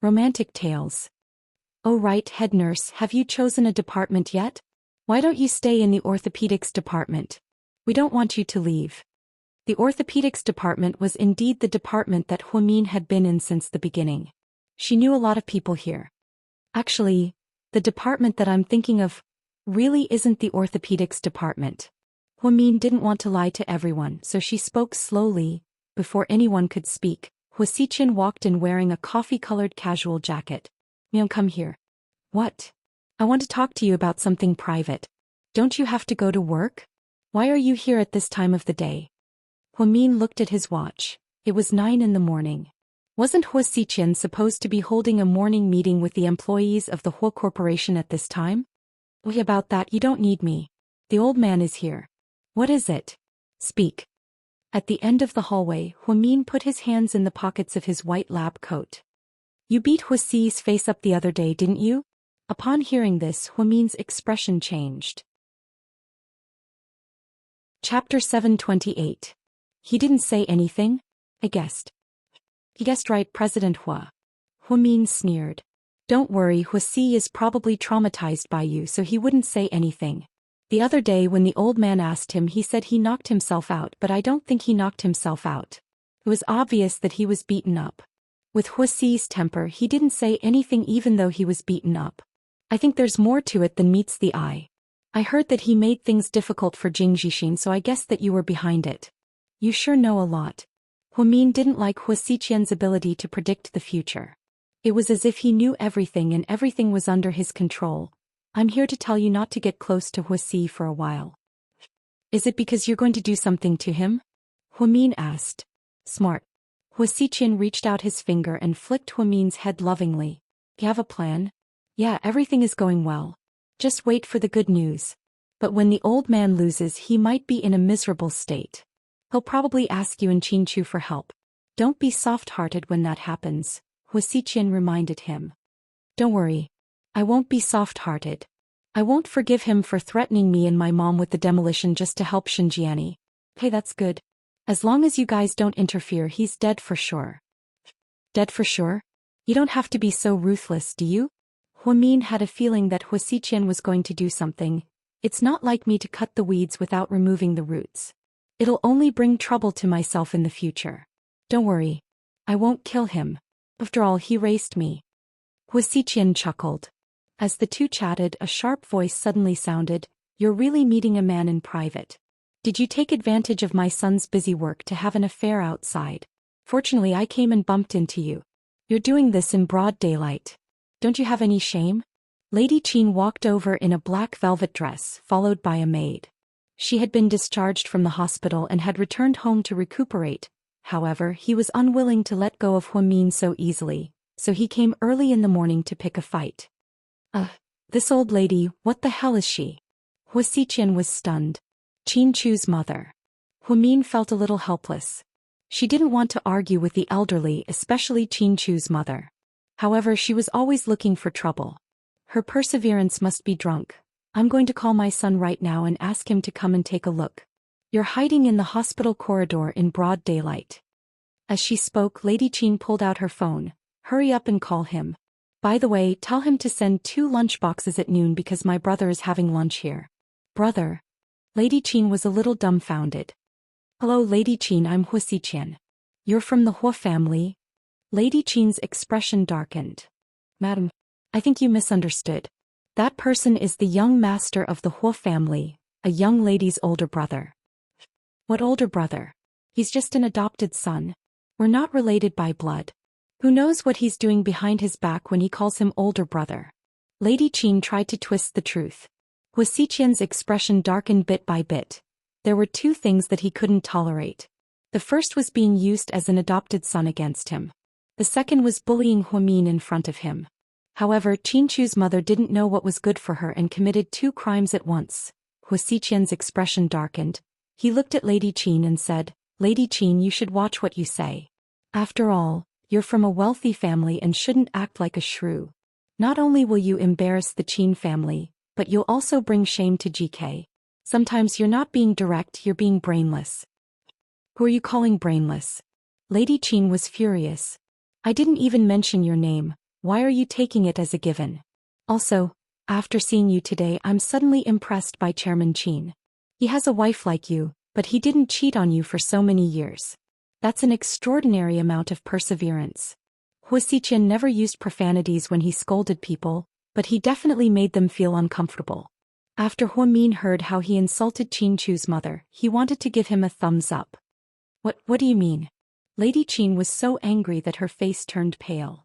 Romantic tales. Oh right, head nurse, have you chosen a department yet? Why don't you stay in the orthopedics department? We don't want you to leave. The orthopedics department was indeed the department that Huamin had been in since the beginning. She knew a lot of people here. Actually, the department that I'm thinking of really isn't the orthopedics department. Huamin didn't want to lie to everyone, so she spoke slowly. Before anyone could speak, Huasiqian walked in wearing a coffee-colored casual jacket. Mian, come here. What? I want to talk to you about something private. Don't you have to go to work? Why are you here at this time of the day? Huamin looked at his watch. It was 9 in the morning. Wasn't Huasiqian supposed to be holding a morning meeting with the employees of the Hua Corporation at this time? About that, you don't need me. The old man is here. What is it? Speak. At the end of the hallway, Huamin put his hands in the pockets of his white lab coat. You beat Huasi's face up the other day, didn't you? Upon hearing this, Huamin's expression changed. Chapter 728. He didn't say anything? I guessed. He guessed right, President Hua. Huamin sneered. Don't worry, Huasi is probably traumatized by you, so he wouldn't say anything. The other day when the old man asked him, he said he knocked himself out, but I don't think he knocked himself out. It was obvious that he was beaten up. With Huasi's temper, he didn't say anything even though he was beaten up. I think there's more to it than meets the eye. I heard that he made things difficult for Jing Jixin, so I guess that you were behind it. You sure know a lot. Huamin didn't like Huasiqian's ability to predict the future. It was as if he knew everything and everything was under his control. I'm here to tell you not to get close to Huasi for a while. Is it because you're going to do something to him? Huamin asked. Smart. Huasiqian reached out his finger and flicked Huamin's head lovingly. You have a plan? Yeah, everything is going well. Just wait for the good news. But when the old man loses, he might be in a miserable state. He'll probably ask you and Qinchu for help. Don't be soft-hearted when that happens, Huasiqian reminded him. Don't worry. I won't be soft-hearted. I won't forgive him for threatening me and my mom with the demolition just to help Xinjiani. Hey, that's good. As long as you guys don't interfere, he's dead for sure. Dead for sure? You don't have to be so ruthless, do you? Huamin had a feeling that Huasiqian was going to do something. It's not like me to cut the weeds without removing the roots. It'll only bring trouble to myself in the future. Don't worry. I won't kill him. After all, he raised me. Huasiqian chuckled. As the two chatted, a sharp voice suddenly sounded, You're really meeting a man in private. Did you take advantage of my son's busy work to have an affair outside? Fortunately, I came and bumped into you. You're doing this in broad daylight. Don't you have any shame? Lady Qin walked over in a black velvet dress, followed by a maid. She had been discharged from the hospital and had returned home to recuperate. However, he was unwilling to let go of Huamin so easily, so he came early in the morning to pick a fight. This old lady, what the hell is she? Huasiqian was stunned. Qinchu's mother. Huamin felt a little helpless. She didn't want to argue with the elderly, especially Qinchu's mother. However, she was always looking for trouble. Her perseverance must be drunk. I'm going to call my son right now and ask him to come and take a look. You're hiding in the hospital corridor in broad daylight. As she spoke, Lady Qin pulled out her phone. Hurry up and call him. By the way, tell him to send 2 lunch boxes at noon because my brother is having lunch here. Brother? Lady Qin was a little dumbfounded. Hello, Lady Qin, I'm Huasiqian. You're from the Hua family? Lady Qin's expression darkened. Madam, I think you misunderstood. That person is the young master of the Hua family, a young lady's older brother. What older brother? He's just an adopted son. We're not related by blood. Who knows what he's doing behind his back when he calls him older brother? Lady Qin tried to twist the truth. Huasiqian's expression darkened bit by bit. There were 2 things that he couldn't tolerate. The first was being used as an adopted son against him. The second was bullying Huamin in front of him. However, Qinchu's mother didn't know what was good for her and committed 2 crimes at once. Huasiqian's expression darkened. He looked at Lady Qin and said, Lady Qin, you should watch what you say. After all, you're from a wealthy family and shouldn't act like a shrew. Not only will you embarrass the Qin family, but you'll also bring shame to GK. Sometimes you're not being direct, you're being brainless. Who are you calling brainless? Lady Qin was furious. I didn't even mention your name. Why are you taking it as a given? Also, after seeing you today, I'm suddenly impressed by Chairman Qin. He has a wife like you, but he didn't cheat on you for so many years. That's an extraordinary amount of perseverance. Hua Xiqian never used profanities when he scolded people, but he definitely made them feel uncomfortable. After Hua Min heard how he insulted Qin Chu's mother, he wanted to give him a thumbs up. What do you mean? Lady Qin was so angry that her face turned pale.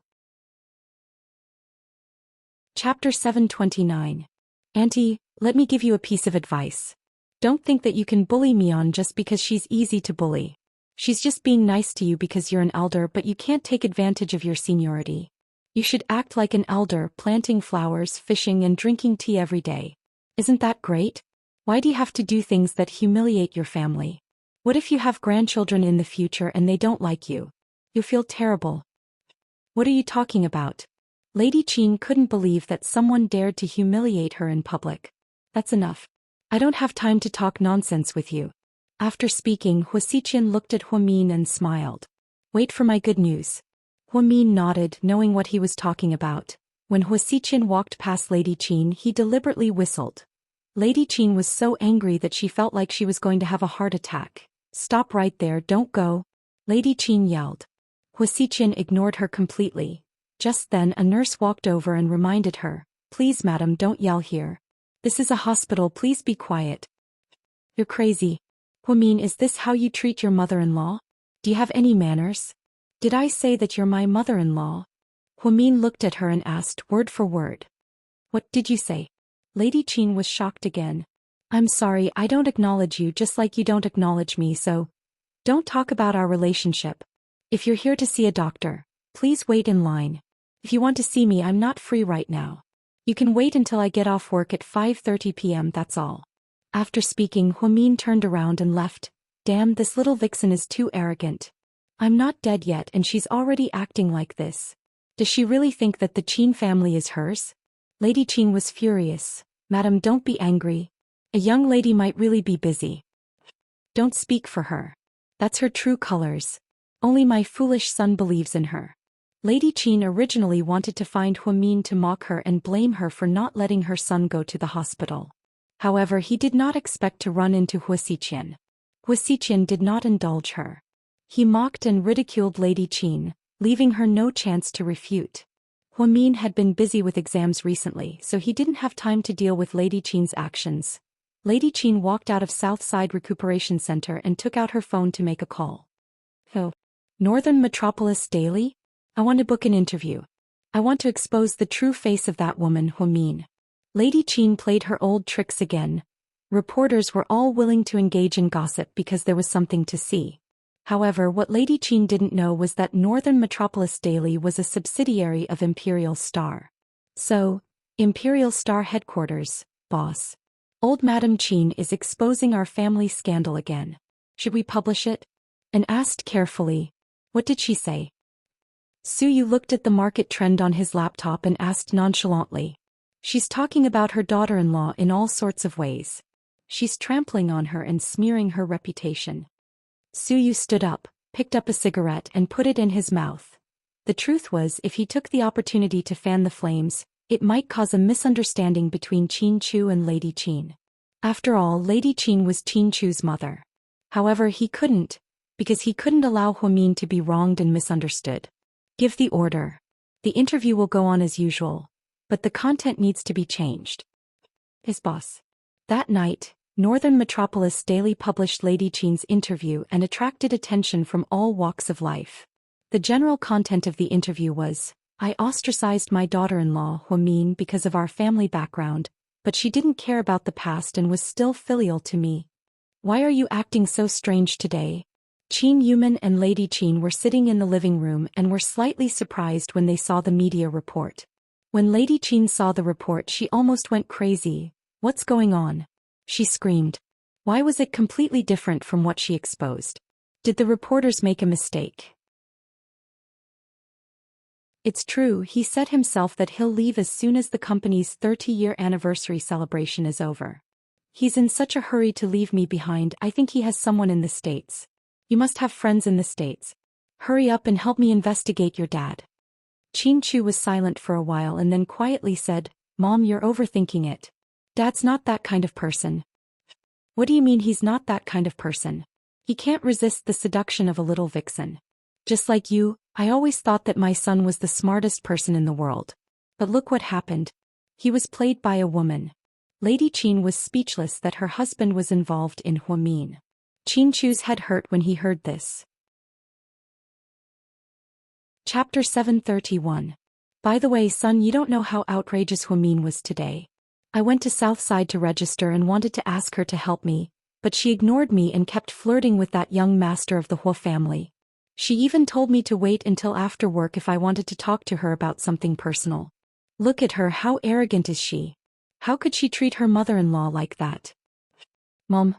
Chapter 729. Auntie, let me give you a piece of advice. Don't think that you can bully Mian just because she's easy to bully. She's just being nice to you because you're an elder, but you can't take advantage of your seniority. You should act like an elder, planting flowers, fishing and drinking tea every day. Isn't that great? Why do you have to do things that humiliate your family? What if you have grandchildren in the future and they don't like you? You'll feel terrible. What are you talking about? Lady Qin couldn't believe that someone dared to humiliate her in public. That's enough. I don't have time to talk nonsense with you. After speaking, Hua Xiqian looked at Hua Min and smiled. Wait for my good news. Hua Min nodded, knowing what he was talking about. When Hua Xiqian walked past Lady Qin, he deliberately whistled. Lady Qin was so angry that she felt like she was going to have a heart attack. Stop right there, don't go. Lady Qin yelled. Hua Xiqian ignored her completely. Just then a nurse walked over and reminded her, Please madam, don't yell here. This is a hospital, please be quiet. You're crazy. Hua Min, is this how you treat your mother-in-law? Do you have any manners? Did I say that you're my mother-in-law? Hua Min looked at her and asked word for word. What did you say? Lady Qin was shocked again. I'm sorry, I don't acknowledge you just like you don't acknowledge me, so don't talk about our relationship. If you're here to see a doctor, please wait in line. If you want to see me, I'm not free right now. You can wait until I get off work at 5:30 p.m., that's all. After speaking, Hua Min turned around and left. Damn, this little vixen is too arrogant. I'm not dead yet and she's already acting like this. Does she really think that the Qin family is hers? Lady Qin was furious. Madam, don't be angry. A young lady might really be busy. Don't speak for her. That's her true colors. Only my foolish son believes in her. Lady Qin originally wanted to find Hua Min to mock her and blame her for not letting her son go to the hospital. However, he did not expect to run into Hua Xiqian. Hua Xiqian did not indulge her. He mocked and ridiculed Lady Qin, leaving her no chance to refute. Hua Min had been busy with exams recently, so he didn't have time to deal with Lady Qin's actions. Lady Qin walked out of Southside Recuperation Center and took out her phone to make a call. Oh. Northern Metropolis Daily? I want to book an interview. I want to expose the true face of that woman, Hua Min. Lady Qin played her old tricks again. Reporters were all willing to engage in gossip because there was something to see. However, what Lady Qin didn't know was that Northern Metropolis Daily was a subsidiary of Imperial Star. So, Imperial Star headquarters, boss. Old Madam Qin is exposing our family scandal again. Should we publish it? And asked carefully. What did she say? Su Yu looked at the market trend on his laptop and asked nonchalantly. She's talking about her daughter-in-law in all sorts of ways. She's trampling on her and smearing her reputation. Su Yu stood up, picked up a cigarette and put it in his mouth. The truth was, if he took the opportunity to fan the flames, it might cause a misunderstanding between Qin Chu and Lady Qin. After all, Lady Qin was Qin Chu's mother. However, he couldn't, because he couldn't allow Hua Min to be wronged and misunderstood. Give the order. The interview will go on as usual, but the content needs to be changed. His boss. That night, Northern Metropolis Daily published Lady Qin's interview and attracted attention from all walks of life. The general content of the interview was, I ostracized my daughter-in-law, Hua Min, because of our family background, but she didn't care about the past and was still filial to me. Why are you acting so strange today? Qin Yuman and Lady Qin were sitting in the living room and were slightly surprised when they saw the media report. When Lady Qin saw the report, she almost went crazy. What's going on? She screamed. Why was it completely different from what she exposed? Did the reporters make a mistake? It's true, he said himself that he'll leave as soon as the company's 30-year anniversary celebration is over. He's in such a hurry to leave me behind. I think he has someone in the States. You must have friends in the States. Hurry up and help me investigate your dad. Qin Chu was silent for a while and then quietly said, Mom, you're overthinking it. Dad's not that kind of person. What do you mean he's not that kind of person? He can't resist the seduction of a little vixen. Just like you, I always thought that my son was the smartest person in the world. But look what happened. He was played by a woman. Lady Qin was speechless that her husband was involved in Huamin. Qin Chu's head hurt when he heard this. Chapter 731. By the way, son, you don't know how outrageous Huamin was today. I went to Southside to register and wanted to ask her to help me, but she ignored me and kept flirting with that young master of the Hua family. She even told me to wait until after work if I wanted to talk to her about something personal. Look at her, how arrogant is she? How could she treat her mother-in-law like that? Mom,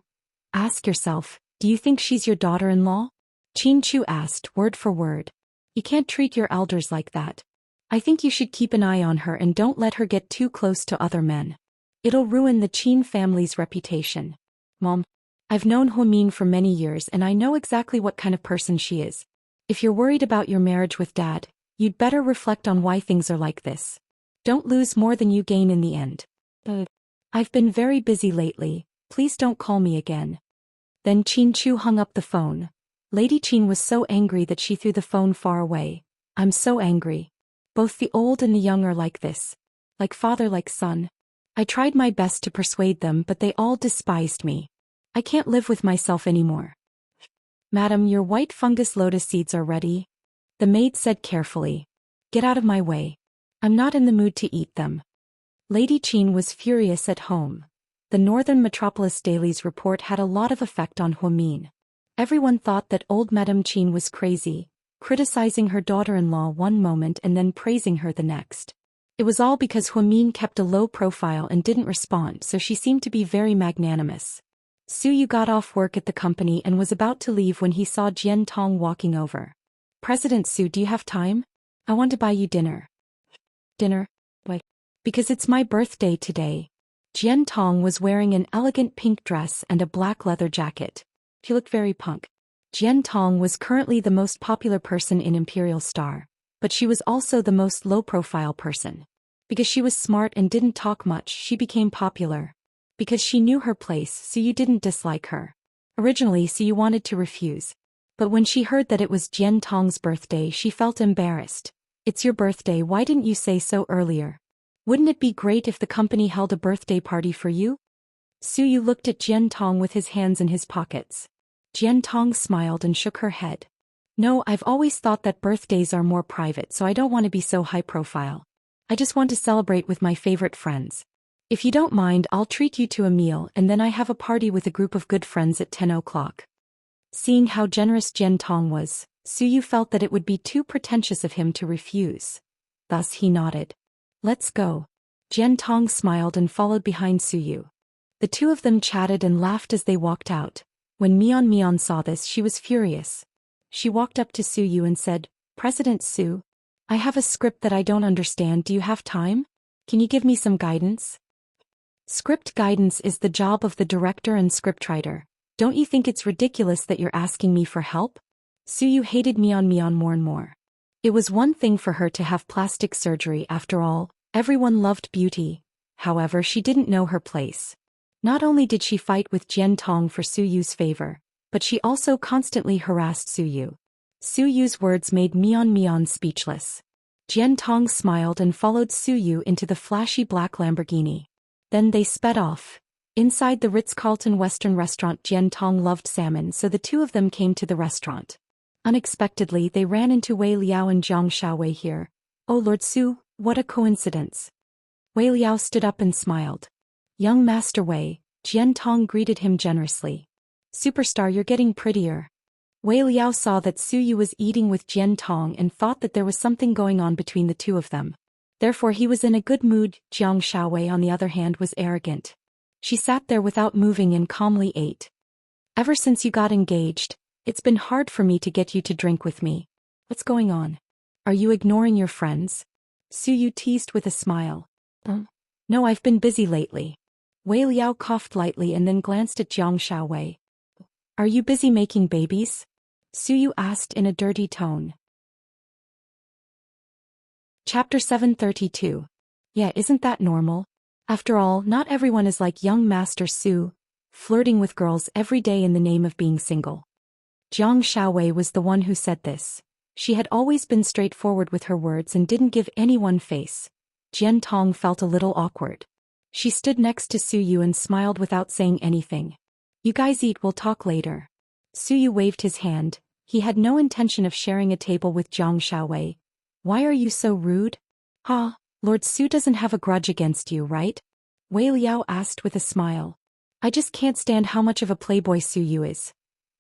ask yourself, do you think she's your daughter-in-law? Qin Chu asked, word for word. You can't treat your elders like that. I think you should keep an eye on her and don't let her get too close to other men. It'll ruin the Qin family's reputation. Mom, I've known Huamin for many years and I know exactly what kind of person she is. If you're worried about your marriage with Dad, you'd better reflect on why things are like this. Don't lose more than you gain in the end. I've been very busy lately, please don't call me again. Then Qin Chu hung up the phone. Lady Qin was so angry that she threw the phone far away. I'm so angry. Both the old and the young are like this. Like father, like son. I tried my best to persuade them, but they all despised me. I can't live with myself anymore. Madam, your white fungus lotus seeds are ready. The maid said carefully. Get out of my way. I'm not in the mood to eat them. Lady Qin was furious at home. The Northern Metropolis Daily's report had a lot of effect on Huamin. Everyone thought that old Madame Qin was crazy, criticizing her daughter-in-law one moment and then praising her the next. It was all because Huamin kept a low profile and didn't respond, so she seemed to be very magnanimous. Su Yu got off work at the company and was about to leave when he saw Jian Tong walking over. President Su, do you have time? I want to buy you dinner. Dinner? Why? Because it's my birthday today. Jian Tong was wearing an elegant pink dress and a black leather jacket. He looked very punk. Jian Tong was currently the most popular person in Imperial Star, but she was also the most low-profile person. Because she was smart and didn't talk much, she became popular. Because she knew her place, so you didn't dislike her. Originally, so you wanted to refuse. But when she heard that it was Jian Tong's birthday, she felt embarrassed. It's your birthday, why didn't you say so earlier? Wouldn't it be great if the company held a birthday party for you? Su Yu looked at Jian Tong with his hands in his pockets. Jian Tong smiled and shook her head. No, I've always thought that birthdays are more private, so I don't want to be so high profile. I just want to celebrate with my favorite friends. If you don't mind, I'll treat you to a meal and then I have a party with a group of good friends at 10 o'clock. Seeing how generous Jian Tong was, Su Yu felt that it would be too pretentious of him to refuse. Thus he nodded. Let's go. Jian Tong smiled and followed behind Su Yu. The two of them chatted and laughed as they walked out. When Mian saw this, she was furious. She walked up to Su Yu and said, President Su, I have a script that I don't understand. Do you have time? Can you give me some guidance? Script guidance is the job of the director and scriptwriter. Don't you think it's ridiculous that you're asking me for help? Su Yu hated Mian more and more. It was one thing for her to have plastic surgery, after all, everyone loved beauty. However, she didn't know her place. Not only did she fight with Jian Tong for Su Yu's favor, but she also constantly harassed Su Yu. Su Yu's words made Mian speechless. Jian Tong smiled and followed Su Yu into the flashy black Lamborghini. Then they sped off. Inside the Ritz-Carlton Western restaurant, Jian Tong loved salmon, so the two of them came to the restaurant. Unexpectedly, they ran into Wei Liao and Zhang Xiaowei here. Oh Lord Su, what a coincidence. Wei Liao stood up and smiled. Young Master Wei, Jian Tong greeted him generously. Superstar, you're getting prettier. Wei Liao saw that Su Yu was eating with Jian Tong and thought that there was something going on between the two of them. Therefore he was in a good mood. Zhang Xiaowei, on the other hand, was arrogant. She sat there without moving and calmly ate. Ever since you got engaged, it's been hard for me to get you to drink with me. What's going on? Are you ignoring your friends? Su Yu teased with a smile. No, I've been busy lately. Wei Liao coughed lightly and then glanced at Zhang Xiaowei. Are you busy making babies? Su Yu asked in a dirty tone. Chapter 732. Yeah, isn't that normal? After all, not everyone is like young Master Su, flirting with girls every day in the name of being single. Jiang Xiaowei was the one who said this. She had always been straightforward with her words and didn't give anyone face. Jian Tong felt a little awkward. She stood next to Su Yu and smiled without saying anything. You guys eat, we'll talk later. Su Yu waved his hand. He had no intention of sharing a table with Jiang Xiaowei. Why are you so rude? Ha, Lord Su doesn't have a grudge against you, right? Wei Liao asked with a smile. I just can't stand how much of a playboy Su Yu is.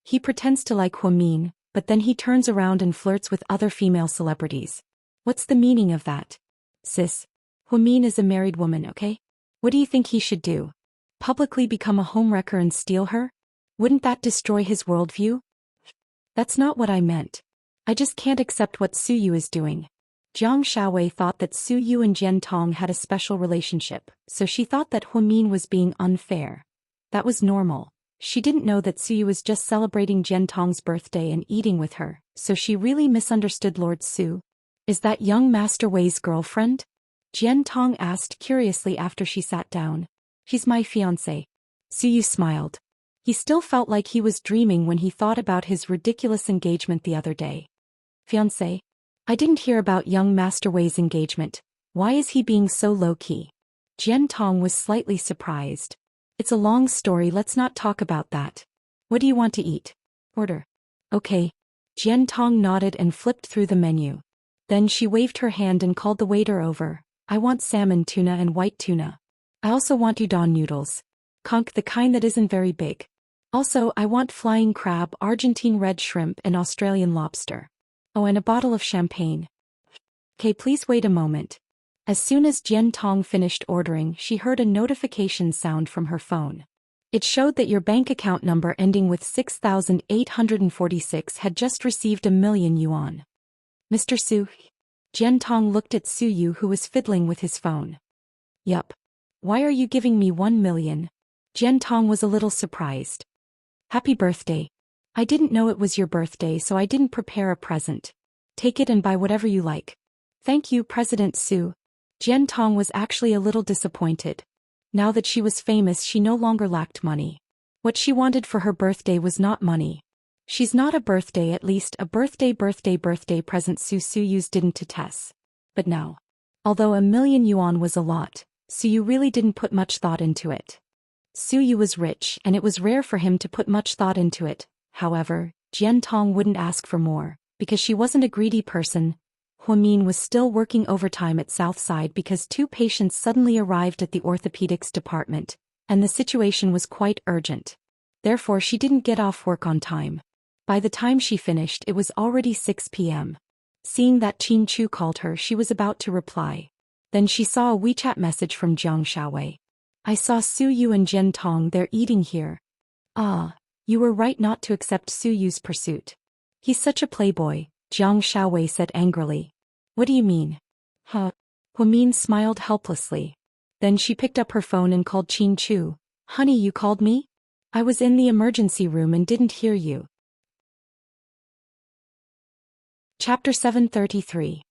He pretends to like Huamin, but then he turns around and flirts with other female celebrities. What's the meaning of that? Sis, Huamin is a married woman, okay? What do you think he should do? Publicly become a homewrecker and steal her? Wouldn't that destroy his worldview? That's not what I meant. I just can't accept what Su Yu is doing. Jiang Xiaowei thought that Su Yu and Jian Tong had a special relationship, so she thought that Huamin was being unfair. That was normal. She didn't know that Su Yu was just celebrating Jian Tong's birthday and eating with her, so she really misunderstood Lord Su. Is that young Master Wei's girlfriend? Jian Tong asked curiously after she sat down. She's my fiancé. Su Yu smiled. He still felt like he was dreaming when he thought about his ridiculous engagement the other day. Fiancé? I didn't hear about young Master Wei's engagement. Why is he being so low-key? Jian Tong was slightly surprised. It's a long story, let's not talk about that. What do you want to eat? Order. Okay. Jian Tong nodded and flipped through the menu. Then she waved her hand and called the waiter over. I want salmon tuna and white tuna. I also want udon noodles. Conch, the kind that isn't very big. Also, I want flying crab, Argentine red shrimp and Australian lobster. Oh, and a bottle of champagne. Okay, please wait a moment. As soon as Jian Tong finished ordering, she heard a notification sound from her phone. It showed that your bank account number ending with 6,846 had just received 1,000,000 yuan. Mr. Su? Jian Tong looked at Su Yu, who was fiddling with his phone. Yup. Why are you giving me 1,000,000? Jian Tong was a little surprised. Happy birthday. I didn't know it was your birthday, so I didn't prepare a present. Take it and buy whatever you like. Thank you, President Su. Jian Tong was actually a little disappointed. Now that she was famous, she no longer lacked money. What she wanted for her birthday was not money. She's not a birthday, at least a birthday present Su Yu's didn't to Tess. But now. Although 1,000,000 yuan was a lot, Su Yu really didn't put much thought into it. Su Yu was rich, and it was rare for him to put much thought into it. However, Jian Tong wouldn't ask for more, because she wasn't a greedy person. Huamin was still working overtime at Southside because 2 patients suddenly arrived at the orthopedics department, and the situation was quite urgent. Therefore, she didn't get off work on time. By the time she finished, it was already 6 p.m. Seeing that Qin Chu called her, she was about to reply. Then she saw a WeChat message from Jiang Xiaowei. I saw Su Yu and Jian Tong, they're eating here. Ah. You were right not to accept Su Yu's pursuit. He's such a playboy, Jiang Xiaowei said angrily. What do you mean? Huh? Huamin smiled helplessly. Then she picked up her phone and called Qin Chu. Honey, you called me? I was in the emergency room and didn't hear you. Chapter 733.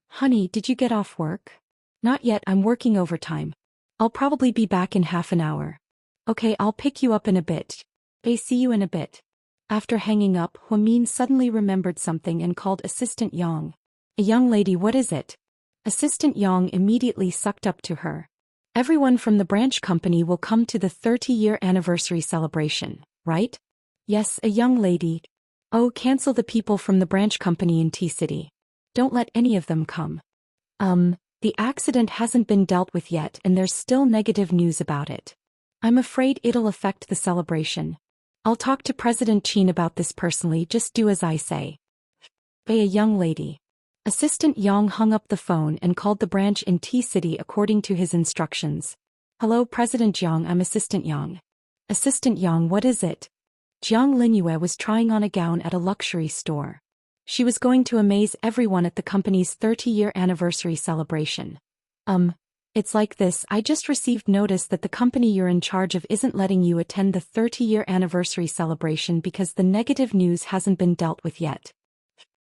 Honey, did you get off work? Not yet, I'm working overtime. I'll probably be back in half an hour. Okay, I'll pick you up in a bit. See you in a bit. After hanging up, Huamin suddenly remembered something and called Assistant Yang. A young lady, what is it? Assistant Yang immediately sucked up to her. Everyone from the branch company will come to the 30-year anniversary celebration, right? Yes, a young lady. Oh, cancel the people from the branch company in T-City. Don't let any of them come. The accident hasn't been dealt with yet and there's still negative news about it. I'm afraid it'll affect the celebration. I'll talk to President Qin about this personally, just do as I say. A young lady. Assistant Yang hung up the phone and called the branch in T-City according to his instructions. Hello, President Jiang, I'm Assistant Yang. Assistant Yang, what is it? Jiang Linyue was trying on a gown at a luxury store. She was going to amaze everyone at the company's 30-year anniversary celebration. It's like this, I just received notice that the company you're in charge of isn't letting you attend the 30-year anniversary celebration because the negative news hasn't been dealt with yet.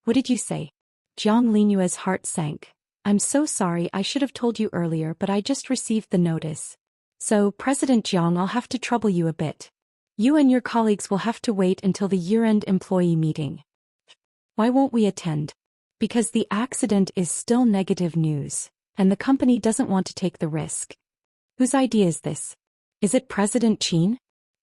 What did you say? Jiang Linyue's heart sank. I'm so sorry, I should have told you earlier, but I just received the notice. So, President Jiang, I'll have to trouble you a bit. You and your colleagues will have to wait until the year-end employee meeting. Why won't we attend? Because the accident is still negative news, and the company doesn't want to take the risk. Whose idea is this? Is it President Qin?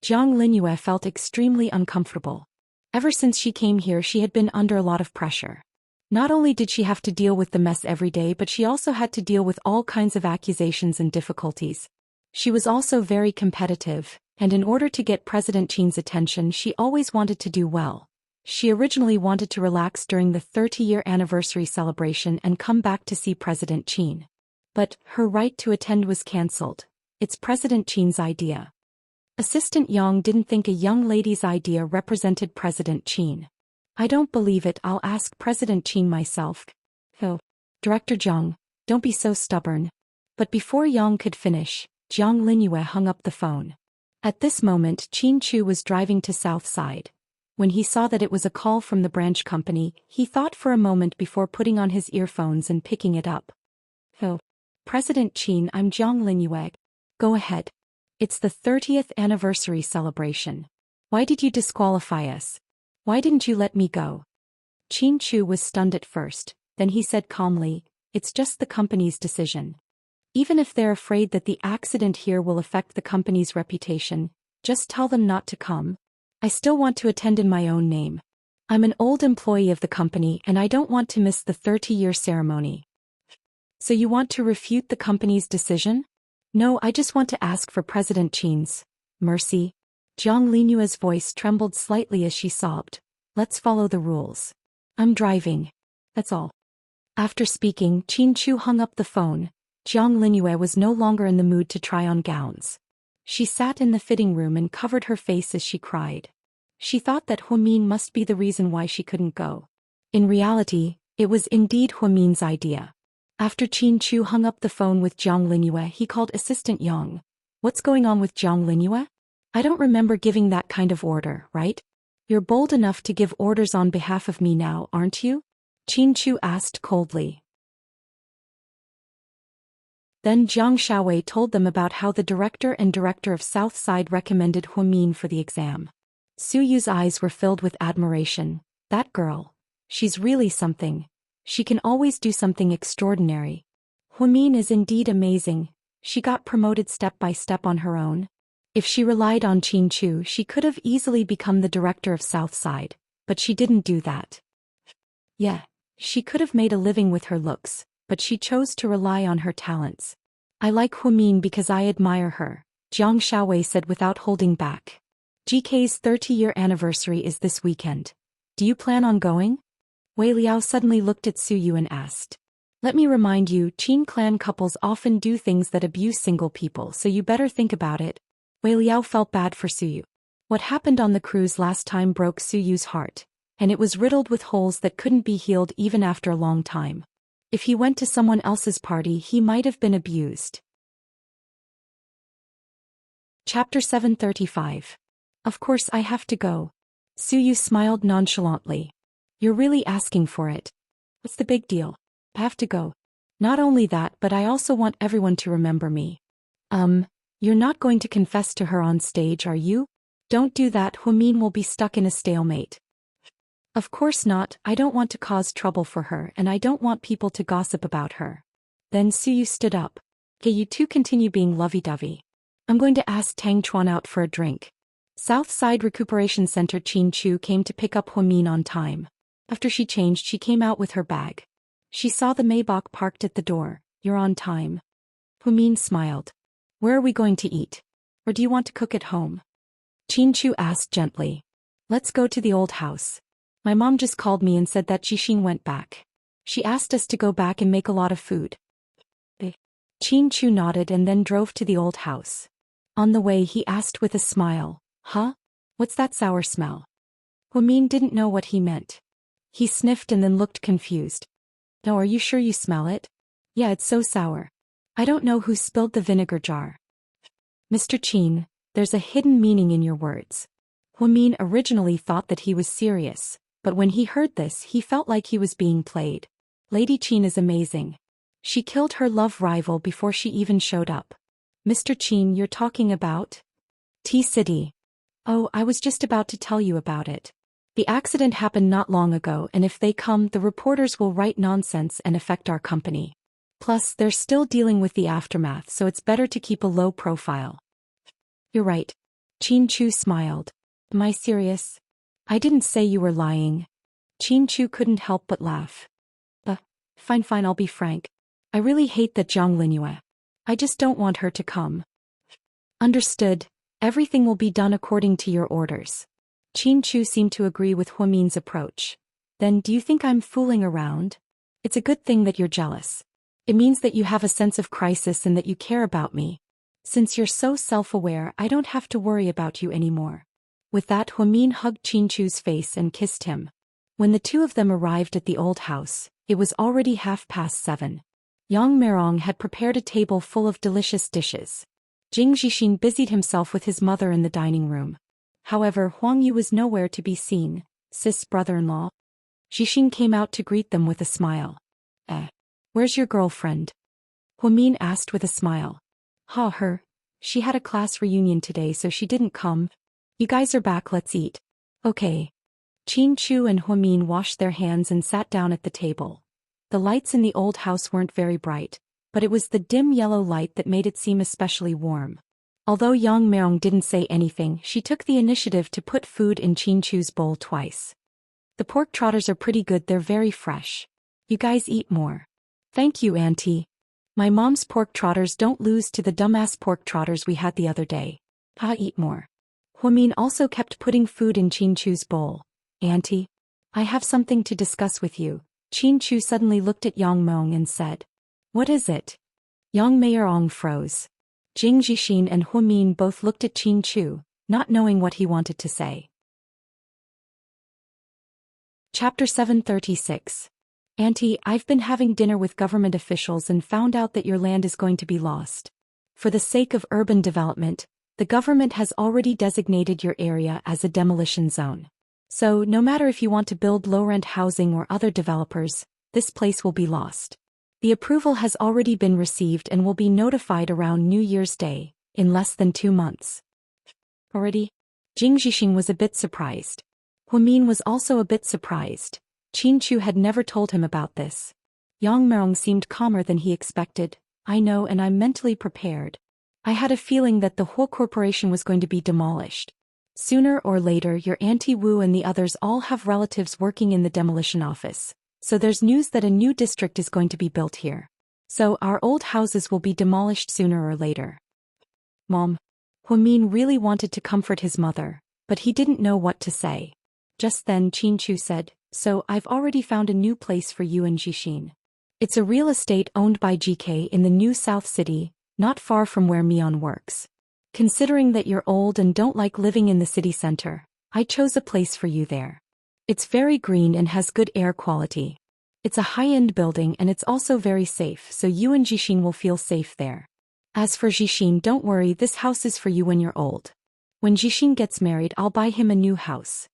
Jiang Linyue felt extremely uncomfortable. Ever since she came here, she had been under a lot of pressure. Not only did she have to deal with the mess every day, but she also had to deal with all kinds of accusations and difficulties. She was also very competitive, and in order to get President Qin's attention, she always wanted to do well. She originally wanted to relax during the 30-year anniversary celebration and come back to see President Qin. But her right to attend was cancelled. It's President Qin's idea. Assistant Yang didn't think a young lady's idea represented President Qin. I don't believe it, I'll ask President Qin myself. Oh, Director Jiang, don't be so stubborn. But before Yang could finish, Jiang Linyue hung up the phone. At this moment, Qin Chu was driving to South Side. When he saw that it was a call from the branch company, he thought for a moment before putting on his earphones and picking it up. Oh, President Qin, I'm Jiang Linyue. Go ahead. It's the 30th anniversary celebration. Why did you disqualify us? Why didn't you let me go? Qin Chu was stunned at first, then he said calmly, it's just the company's decision. Even if they're afraid that the accident here will affect the company's reputation, just tell them not to come. I still want to attend in my own name. I'm an old employee of the company and I don't want to miss the 30-year ceremony. So you want to refute the company's decision? No, I just want to ask for President Qin's mercy. Jiang Linyue's voice trembled slightly as she sobbed. Let's follow the rules. I'm driving. That's all. After speaking, Qin Chu hung up the phone. Jiang Linyue was no longer in the mood to try on gowns. She sat in the fitting room and covered her face as she cried. She thought that Huamin must be the reason why she couldn't go. In reality, it was indeed Huamin's idea. After Qin Chu hung up the phone with Jiang Linyue, he called Assistant Yang. What's going on with Jiang Linyue? I don't remember giving that kind of order, right? You're bold enough to give orders on behalf of me now, aren't you? Qin Chu asked coldly. Then Jiang Xiaowei told them about how the director of South Side recommended Huamin for the exam. Su Yu's eyes were filled with admiration. That girl. She's really something. She can always do something extraordinary. Huamin is indeed amazing. She got promoted step by step on her own. If she relied on Qin Chu, she could have easily become the director of South Side, but she didn't do that. Yeah, she could have made a living with her looks, but she chose to rely on her talents. I like Huamin because I admire her, Jiang Xiaowei said without holding back. GK's 30-year anniversary is this weekend. Do you plan on going? Wei Liao suddenly looked at Su Yu and asked. Let me remind you, Qin clan couples often do things that abuse single people, so you better think about it. Wei Liao felt bad for Su Yu. What happened on the cruise last time broke Su Yu's heart, and it was riddled with holes that couldn't be healed even after a long time. If he went to someone else's party, he might have been abused. Chapter 735. Of course I have to go. Su Yu smiled nonchalantly. You're really asking for it. What's the big deal? I have to go. Not only that, but I also want everyone to remember me. You're not going to confess to her on stage, are you? Don't do that, Huamin will be stuck in a stalemate. Of course not, I don't want to cause trouble for her and I don't want people to gossip about her. Then Su Yu stood up. Okay, you two continue being lovey-dovey. I'm going to ask Tang Chuan out for a drink. South Side Recuperation Center. Qin Chu came to pick up Huamin on time. After she changed, she came out with her bag. She saw the Maybach parked at the door. You're on time. Huamin smiled. Where are we going to eat? Or do you want to cook at home? Qin Chu asked gently. Let's go to the old house. My mom just called me and said that Jixing went back. She asked us to go back and make a lot of food. Qin Chu nodded and then drove to the old house. On the way he asked with a smile, Huh? What's that sour smell? Huamin didn't know what he meant. He sniffed and then looked confused. No, are you sure you smell it? Yeah, it's so sour. I don't know who spilled the vinegar jar. Mr. Qin, there's a hidden meaning in your words. Huamin originally thought that he was serious, but when he heard this he felt like he was being played. Lady Qin is amazing. She killed her love rival before she even showed up. Mr. Qin, you're talking about? T-City. Oh, I was just about to tell you about it. The accident happened not long ago, and if they come, the reporters will write nonsense and affect our company. Plus, they're still dealing with the aftermath, so it's better to keep a low profile. You're right. Qin Chu smiled. Am I serious? I didn't say you were lying. Qin Chu couldn't help but laugh. Fine, I'll be frank. I really hate that Zhang Linyue. I just don't want her to come. Understood. Everything will be done according to your orders. Qin Chu seemed to agree with Huamin's approach. Then do you think I'm fooling around? It's a good thing that you're jealous. It means that you have a sense of crisis and that you care about me. Since you're so self-aware, I don't have to worry about you anymore. With that, Huamin hugged Qin Chu's face and kissed him. When the two of them arrived at the old house, it was already 7:30. Yang Merong had prepared a table full of delicious dishes. Jing Zhixin busied himself with his mother in the dining room. However, Huang Yu was nowhere to be seen. Sis brother-in-law? Zhixin came out to greet them with a smile. Where's your girlfriend? Huamin asked with a smile. Her. She had a class reunion today, so she didn't come. You guys are back, let's eat. Okay. Qin Chu and Huamin washed their hands and sat down at the table. The lights in the old house weren't very bright, but it was the dim yellow light that made it seem especially warm. Although Yang Merong didn't say anything, she took the initiative to put food in Qin Chu's bowl twice. The pork trotters are pretty good, they're very fresh. You guys eat more. Thank you, Auntie. My mom's pork trotters don't lose to the dumbass pork trotters we had the other day. Eat more. Huamin also kept putting food in Qin Chu's bowl. Auntie? I have something to discuss with you. Qin Chu suddenly looked at Yang Meng and said. What is it? Yang Merong froze. Jing Zhixin and Huamin both looked at Qin Chu, not knowing what he wanted to say. Chapter 736. Auntie, I've been having dinner with government officials and found out that your land is going to be lost. For the sake of urban development, the government has already designated your area as a demolition zone. So, no matter if you want to build low-rent housing or other developers, this place will be lost. The approval has already been received and will be notified around New Year's Day, in less than 2 months. Already? Jing Zhixin was a bit surprised. Huamin was also a bit surprised. Qin Chu had never told him about this. Yang Merong seemed calmer than he expected. I know, and I'm mentally prepared. I had a feeling that the whole corporation was going to be demolished. Sooner or later, your Auntie Wu and the others all have relatives working in the demolition office. So there's news that a new district is going to be built here. So our old houses will be demolished sooner or later. Mom. Huamin really wanted to comfort his mother, but he didn't know what to say. Just then Qin Chu said, So I've already found a new place for you and Zhixin. It's a real estate owned by GK in the new South City, not far from where Mion works. Considering that you're old and don't like living in the city center, I chose a place for you there. It's very green and has good air quality. It's a high-end building and it's also very safe, so you and Zhixin will feel safe there. As for Zhixin, don't worry, this house is for you when you're old. When Zhixin gets married, I'll buy him a new house.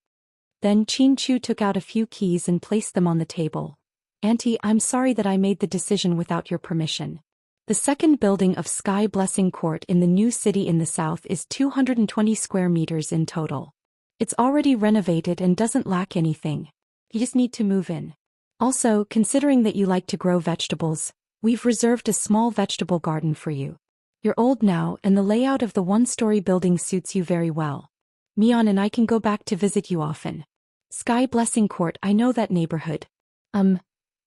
Then Qin Chu took out a few keys and placed them on the table. Auntie, I'm sorry that I made the decision without your permission. The second building of Sky Blessing Court in the new city in the south is 220 square meters in total. It's already renovated and doesn't lack anything. You just need to move in. Also, considering that you like to grow vegetables, we've reserved a small vegetable garden for you. You're old now and the layout of the one-story building suits you very well. Mion and I can go back to visit you often. Sky Blessing Court, I know that neighborhood.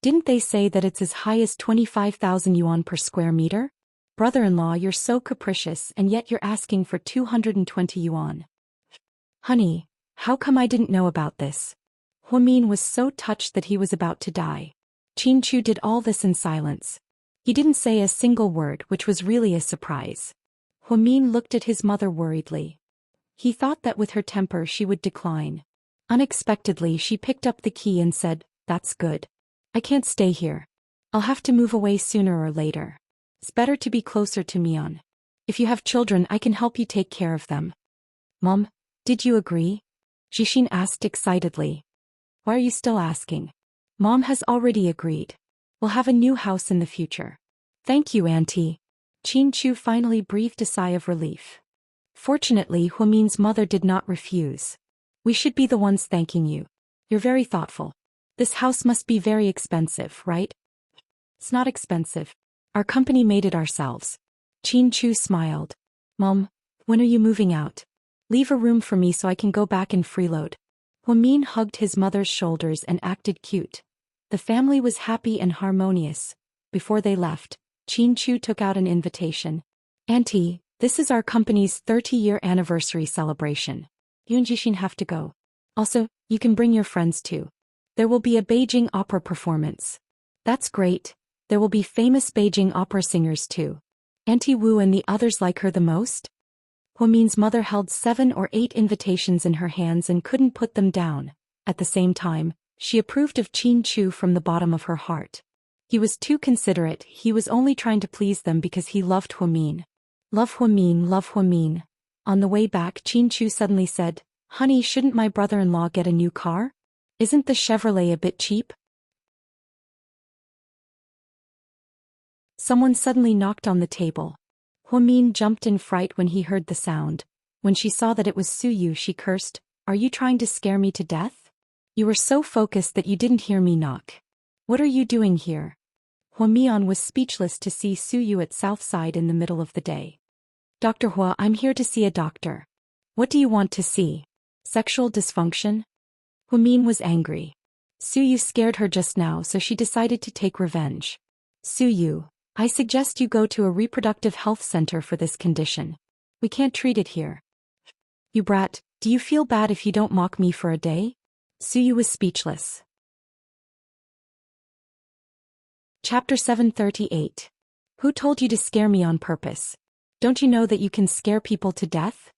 Didn't they say that it's as high as 25,000 yuan per square meter? Brother-in-law, you're so capricious and yet you're asking for 220 yuan. Honey, how come I didn't know about this? Huamin was so touched that he was about to die. Qin Chu did all this in silence. He didn't say a single word, which was really a surprise. Huamin looked at his mother worriedly. He thought that with her temper she would decline. Unexpectedly, she picked up the key and said, That's good. I can't stay here. I'll have to move away sooner or later. It's better to be closer to Mion. If you have children, I can help you take care of them. Mom, did you agree? Zhixin asked excitedly. Why are you still asking? Mom has already agreed. We'll have a new house in the future. Thank you, Auntie. Qin Chu finally breathed a sigh of relief. Fortunately, Huamin's mother did not refuse. We should be the ones thanking you. You're very thoughtful. This house must be very expensive, right? It's not expensive. Our company made it ourselves. Qin Chu smiled. Mom, when are you moving out? Leave a room for me so I can go back and freeload. Huamin hugged his mother's shoulders and acted cute. The family was happy and harmonious. Before they left, Qin Chu took out an invitation. Auntie, this is our company's 30-year anniversary celebration. You and Jixin have to go. Also, you can bring your friends too. There will be a Beijing opera performance. That's great. There will be famous Beijing opera singers too. Auntie Wu and the others like her the most? Huamin's mother held 7 or 8 invitations in her hands and couldn't put them down. At the same time, she approved of Qin Chu from the bottom of her heart. He was too considerate, he was only trying to please them because he loved Huamin. Love Huamin, love Huamin. On the way back, Qin Chu suddenly said, Honey, shouldn't my brother-in-law get a new car? Isn't the Chevrolet a bit cheap? Someone suddenly knocked on the table. Huamin jumped in fright when he heard the sound. When she saw that it was Suyu, she cursed, Are you trying to scare me to death? You were so focused that you didn't hear me knock. What are you doing here? Huamian was speechless to see Suyu at Southside in the middle of the day. Dr. Hua, I'm here to see a doctor. What do you want to see? Sexual dysfunction? Huamin was angry. Suyu scared her just now, so she decided to take revenge. Suyu, I suggest you go to a reproductive health center for this condition. We can't treat it here. You brat, do you feel bad if you don't mock me for a day? Suyu was speechless. Chapter 738. Who told you to scare me on purpose? Don't you know that you can scare people to death?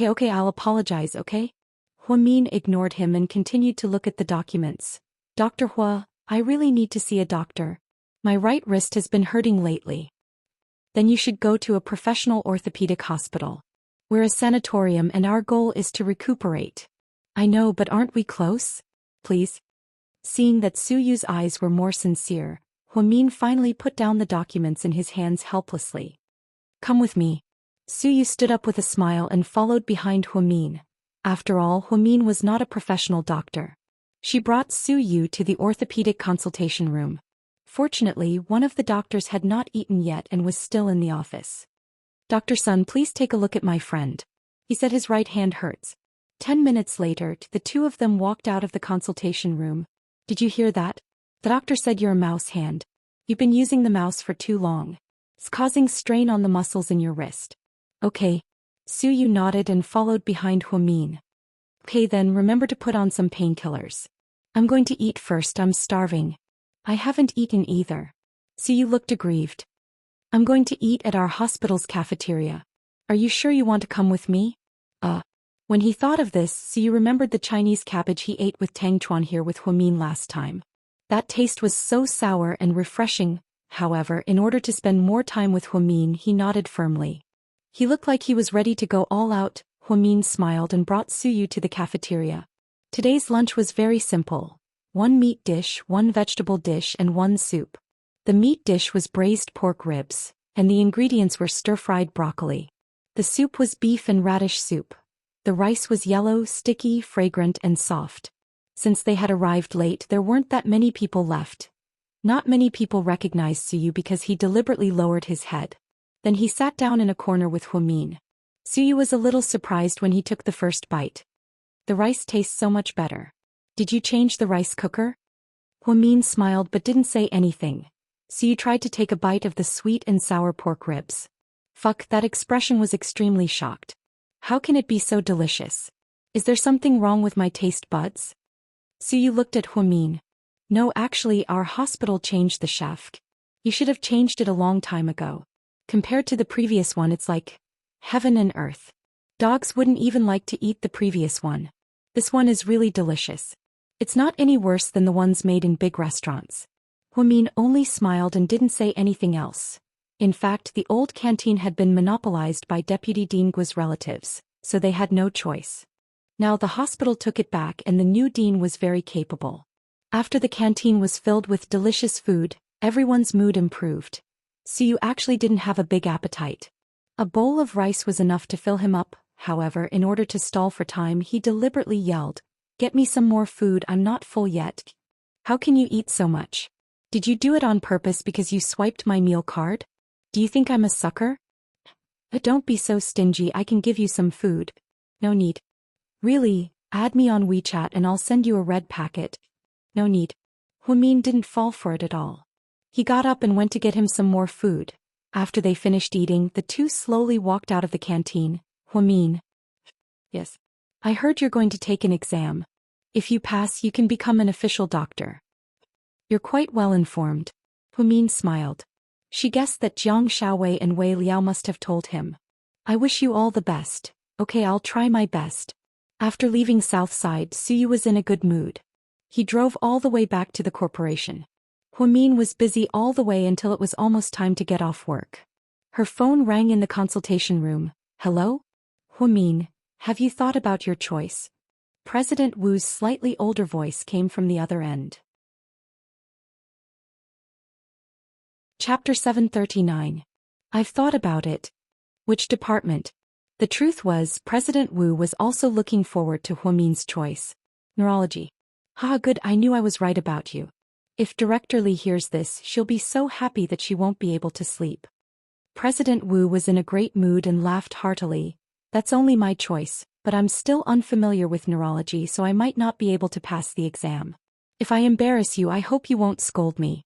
Okay, I'll apologize, okay? Huamin ignored him and continued to look at the documents. Dr. Hua, I really need to see a doctor. My right wrist has been hurting lately. Then you should go to a professional orthopedic hospital. We're a sanatorium and our goal is to recuperate. I know, but aren't we close? Please. Seeing that Suyu's eyes were more sincere, Huamin finally put down the documents in his hands helplessly. Come with me. Suyu stood up with a smile and followed behind Huamin. After all, Huamin was not a professional doctor. She brought Suyu to the orthopedic consultation room. Fortunately, one of the doctors had not eaten yet and was still in the office. Dr. Sun, please take a look at my friend. He said his right hand hurts. 10 minutes later, the two of them walked out of the consultation room. Did you hear that? The doctor said you're a mouse hand. You've been using the mouse for too long. It's causing strain on the muscles in your wrist. Okay. Suyu nodded and followed behind Huamin. Okay then, remember to put on some painkillers. I'm going to eat first, I'm starving. I haven't eaten either. Suyu looked aggrieved. I'm going to eat at our hospital's cafeteria. Are you sure you want to come with me? When he thought of this, Suyu remembered the Chinese cabbage he ate with Tang Chuan here with Huamin last time. That taste was so sour and refreshing. However, in order to spend more time with Huamin, he nodded firmly. He looked like he was ready to go all out. Huamin smiled and brought Suyu to the cafeteria. Today's lunch was very simple. 1 meat dish, 1 vegetable dish and 1 soup. The meat dish was braised pork ribs, and the ingredients were stir-fried broccoli. The soup was beef and radish soup. The rice was yellow, sticky, fragrant and soft. Since they had arrived late, there weren't that many people left. Not many people recognized Suyu because he deliberately lowered his head. Then he sat down in a corner with Huamin. Suyu was a little surprised when he took the first bite. The rice tastes so much better. Did you change the rice cooker? Huamin smiled but didn't say anything. Suyu tried to take a bite of the sweet and sour pork ribs. Fuck, that expression was extremely shocked. How can it be so delicious? Is there something wrong with my taste buds? Suyu looked at Huamin. No, actually, our hospital changed the chef. You should have changed it a long time ago. Compared to the previous one, it's like heaven and earth. Dogs wouldn't even like to eat the previous one. This one is really delicious. It's not any worse than the ones made in big restaurants. Huamin only smiled and didn't say anything else. In fact, the old canteen had been monopolized by Deputy Dean Guo's relatives, so they had no choice. Now the hospital took it back and the new dean was very capable. After the canteen was filled with delicious food, everyone's mood improved. So you actually didn't have a big appetite. A bowl of rice was enough to fill him up. However, in order to stall for time, he deliberately yelled, "Get me some more food, I'm not full yet." How can you eat so much? Did you do it on purpose because you swiped my meal card? Do you think I'm a sucker? Don't be so stingy, I can give you some food. No need. Really, add me on WeChat and I'll send you a red packet. No need. Huamin didn't fall for it at all. He got up and went to get him some more food. After they finished eating, the two slowly walked out of the canteen. Huamin. Yes. I heard you're going to take an exam. If you pass, you can become an official doctor. You're quite well informed. Huamin smiled. She guessed that Jiang Xiaowei and Wei Liao must have told him. I wish you all the best. Okay, I'll try my best. After leaving Southside, Suyu was in a good mood. He drove all the way back to the corporation. Huamin was busy all the way until it was almost time to get off work. Her phone rang in the consultation room. Hello? Huamin, have you thought about your choice? President Wu's slightly older voice came from the other end. Chapter 739. I've thought about it. Which department? The truth was, President Wu was also looking forward to Huamin's choice. Neurology. Ha, good, I knew I was right about you. If Director Li hears this, she'll be so happy that she won't be able to sleep. President Wu was in a great mood and laughed heartily. That's only my choice, but I'm still unfamiliar with neurology, so I might not be able to pass the exam. If I embarrass you, I hope you won't scold me.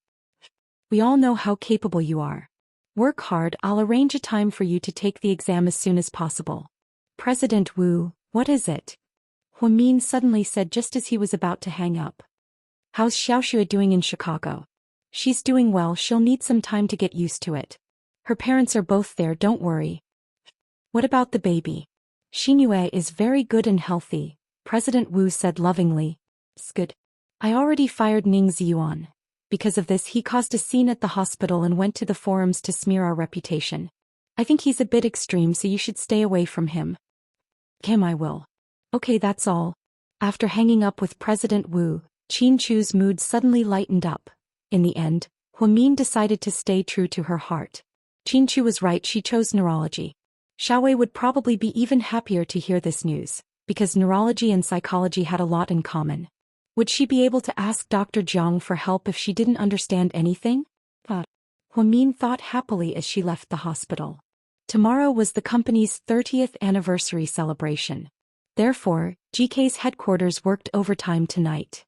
We all know how capable you are. Work hard, I'll arrange a time for you to take the exam as soon as possible. President Wu, what is it? Huamin suddenly said just as he was about to hang up. How's Xiaoxue doing in Chicago? She's doing well, she'll need some time to get used to it. Her parents are both there, don't worry. What about the baby? Xingyue is very good and healthy, President Wu said lovingly. It's good. I already fired Ning Ziyuan. Because of this, he caused a scene at the hospital and went to the forums to smear our reputation. I think he's a bit extreme, so you should stay away from him. Kim, I will. Okay, that's all. After hanging up with President Wu, Qin Chu's mood suddenly lightened up. In the end, Huamin decided to stay true to her heart. Qin Chu was right, she chose neurology. Xiaowei would probably be even happier to hear this news, because neurology and psychology had a lot in common. Would she be able to ask Dr. Jiang for help if she didn't understand anything? Huamin thought happily as she left the hospital. Tomorrow was the company's 30th anniversary celebration. Therefore, GK's headquarters worked overtime tonight.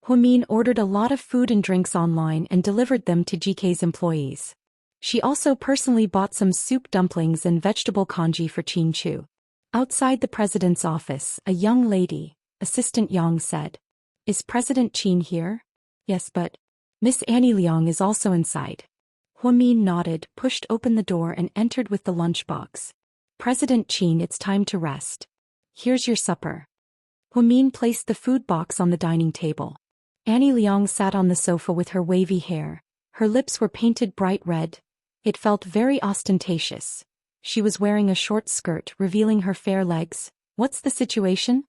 Huamin ordered a lot of food and drinks online and delivered them to GK's employees. She also personally bought some soup dumplings and vegetable congee for Qin Chu. Outside the president's office, a young lady, Assistant Yang, said, Is President Qin here? Yes, but Miss Annie Liang is also inside. Huamin nodded, pushed open the door and entered with the lunchbox. President Qin, it's time to rest. Here's your supper. Huamin placed the food box on the dining table. Annie Liang sat on the sofa with her wavy hair. Her lips were painted bright red. It felt very ostentatious. She was wearing a short skirt, revealing her fair legs. What's the situation?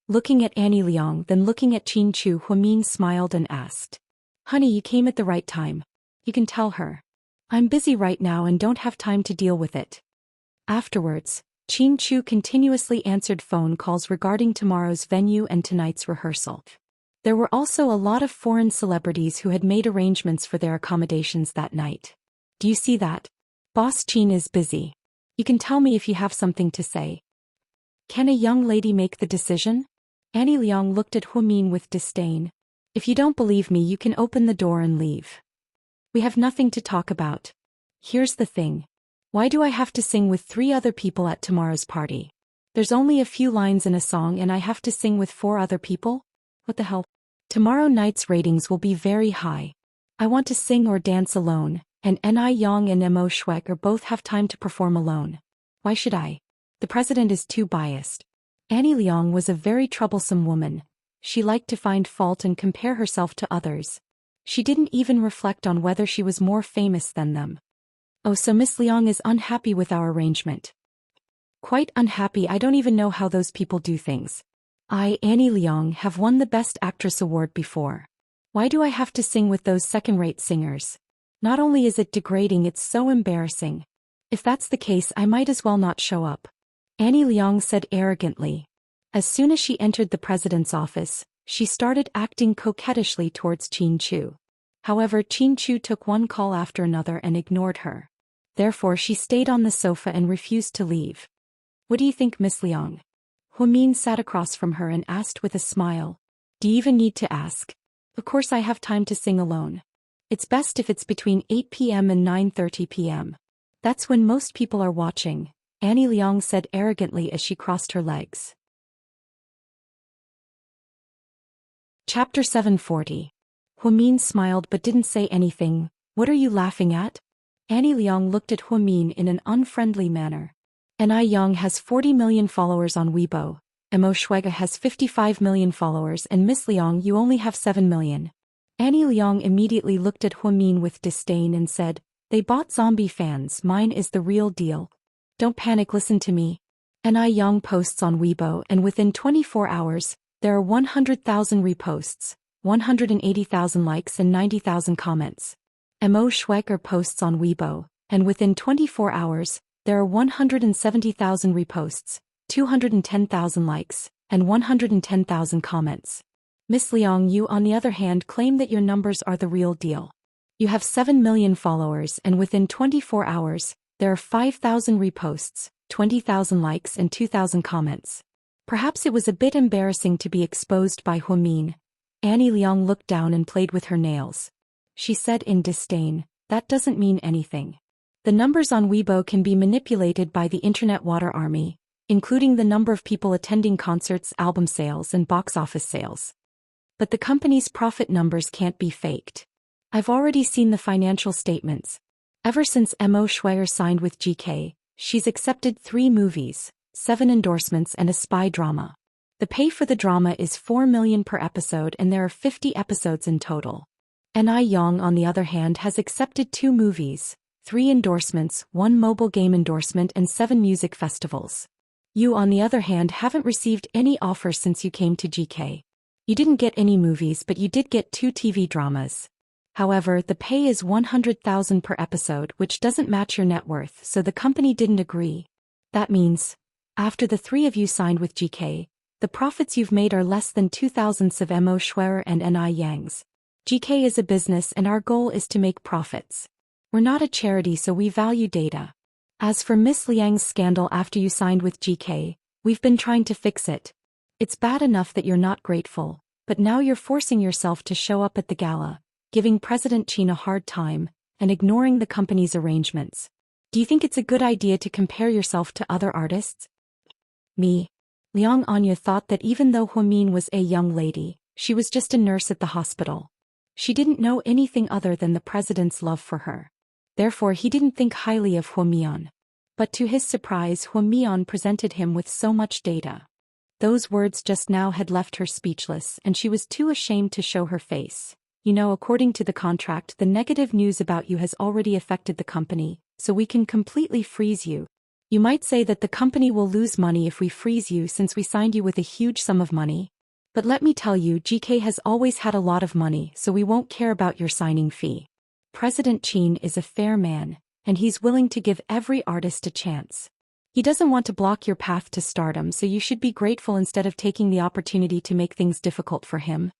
Looking at Annie Liang, then looking at Qin Chu, Huamin smiled and asked. Honey, you came at the right time. You can tell her. I'm busy right now and don't have time to deal with it. Afterwards, Qin Chu continuously answered phone calls regarding tomorrow's venue and tonight's rehearsal. There were also a lot of foreign celebrities who had made arrangements for their accommodations that night. Do you see that? Boss Qin is busy. You can tell me if you have something to say. Can a young lady make the decision? Annie Liang looked at Huamin with disdain. If you don't believe me, you can open the door and leave. We have nothing to talk about. Here's the thing. Why do I have to sing with 3 other people at tomorrow's party? There's only a few lines in a song and I have to sing with 4 other people? What the hell? Tomorrow night's ratings will be very high. I want to sing or dance alone, and Ni Yang and Mo Shuek are both have time to perform alone. Why should I? The president is too biased. Annie Liang was a very troublesome woman. She liked to find fault and compare herself to others. She didn't even reflect on whether she was more famous than them. Oh, so Miss Liang is unhappy with our arrangement. Quite unhappy. I don't even know how those people do things. I, Annie Liang, have won the Best Actress award before. Why do I have to sing with those second-rate singers? Not only is it degrading, it's so embarrassing. If that's the case, I might as well not show up. Annie Liang said arrogantly. As soon as she entered the president's office, she started acting coquettishly towards Qin Chu. However, Qin Chu took one call after another and ignored her. Therefore, she stayed on the sofa and refused to leave. What do you think, Miss Liang? Hu Min sat across from her and asked with a smile. Do you even need to ask? Of course I have time to sing alone. It's best if it's between 8 p.m. and 9:30 p.m. That's when most people are watching, Annie Liang said arrogantly as she crossed her legs. Chapter 740. Hu Min smiled but didn't say anything. What are you laughing at? Annie Liang looked at Hu Min in an unfriendly manner. Anai Yang has 40 million followers on Weibo, Mo Shuiga has 55 million followers, and Miss Liang, you only have 7 million. Annie Liang immediately looked at Hu Min with disdain and said, they bought zombie fans, mine is the real deal. Don't panic, listen to me. Anai Yang posts on Weibo and within 24 hours, there are 100,000 reposts, 180,000 likes and 90,000 comments. Mo Shuiga posts on Weibo, and within 24 hours, there are 170,000 reposts, 210,000 likes, and 110,000 comments. Miss Liang, you on the other hand claim that your numbers are the real deal. You have 7 million followers and within 24 hours, there are 5,000 reposts, 20,000 likes and 2,000 comments. Perhaps it was a bit embarrassing to be exposed by Hu Min. Annie Liang looked down and played with her nails. She said in disdain, that doesn't mean anything. The numbers on Weibo can be manipulated by the internet water army, including the number of people attending concerts, album sales, and box office sales. But the company's profit numbers can't be faked. I've already seen the financial statements. Ever since Mo Shuiga signed with GK, she's accepted 3 movies, 7 endorsements and a spy drama. The pay for the drama is 4 million per episode and there are 50 episodes in total. Anai Yang on the other hand has accepted 2 movies, 3 endorsements, 1 mobile game endorsement and 7 music festivals. You on the other hand haven't received any offers since you came to GK. You didn't get any movies but you did get 2 TV dramas. However, the pay is 100,000 per episode, which doesn't match your net worth, so the company didn't agree. That means, after the 3 of you signed with GK, the profits you've made are less than 2,000ths of Mo Shuiga and Anai Yang's. GK is a business and our goal is to make profits. We're not a charity, so we value data. As for Miss Liang's scandal after you signed with GK, we've been trying to fix it. It's bad enough that you're not grateful, but now you're forcing yourself to show up at the gala, giving President Qin a hard time, and ignoring the company's arrangements. Do you think it's a good idea to compare yourself to other artists? Me. Liang Anya thought that even though Hu Min was a young lady, she was just a nurse at the hospital. She didn't know anything other than the president's love for her. Therefore he didn't think highly of Hu Mian. But to his surprise, Hu Mian presented him with so much data. Those words just now had left her speechless and she was too ashamed to show her face. You know, according to the contract, the negative news about you has already affected the company, so we can completely freeze you. You might say that the company will lose money if we freeze you since we signed you with a huge sum of money. But let me tell you, GK has always had a lot of money, so we won't care about your signing fee. President Qin is a fair man, and he's willing to give every artist a chance. He doesn't want to block your path to stardom, so you should be grateful instead of taking the opportunity to make things difficult for him.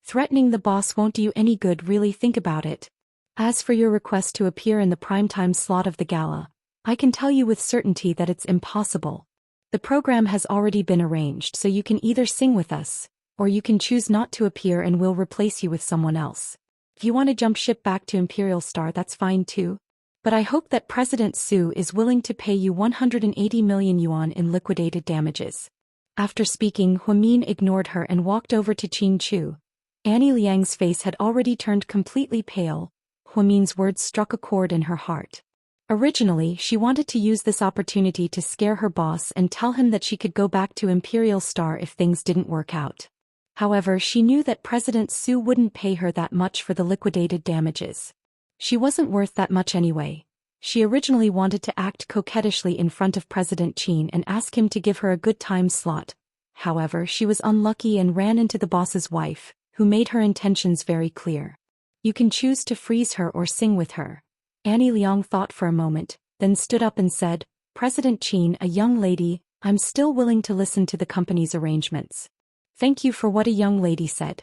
Threatening the boss won't do you any good, really think about it. As for your request to appear in the primetime slot of the gala, I can tell you with certainty that it's impossible. The program has already been arranged, so you can either sing with us, or you can choose not to appear and we'll replace you with someone else. If you want to jump ship back to Imperial Star, that's fine too. But I hope that President Su is willing to pay you 180 million yuan in liquidated damages. After speaking, Hu Min ignored her and walked over to Qin Chu. Annie Liang's face had already turned completely pale. Hu Min's words struck a chord in her heart. Originally, she wanted to use this opportunity to scare her boss and tell him that she could go back to Imperial Star if things didn't work out. However, she knew that President Su wouldn't pay her that much for the liquidated damages. She wasn't worth that much anyway. She originally wanted to act coquettishly in front of President Qin and ask him to give her a good time slot. However, she was unlucky and ran into the boss's wife, who made her intentions very clear. You can choose to freeze her or sing with her. Annie Leong thought for a moment, then stood up and said, President Chin, a young lady, I'm still willing to listen to the company's arrangements. Thank you for what a young lady said.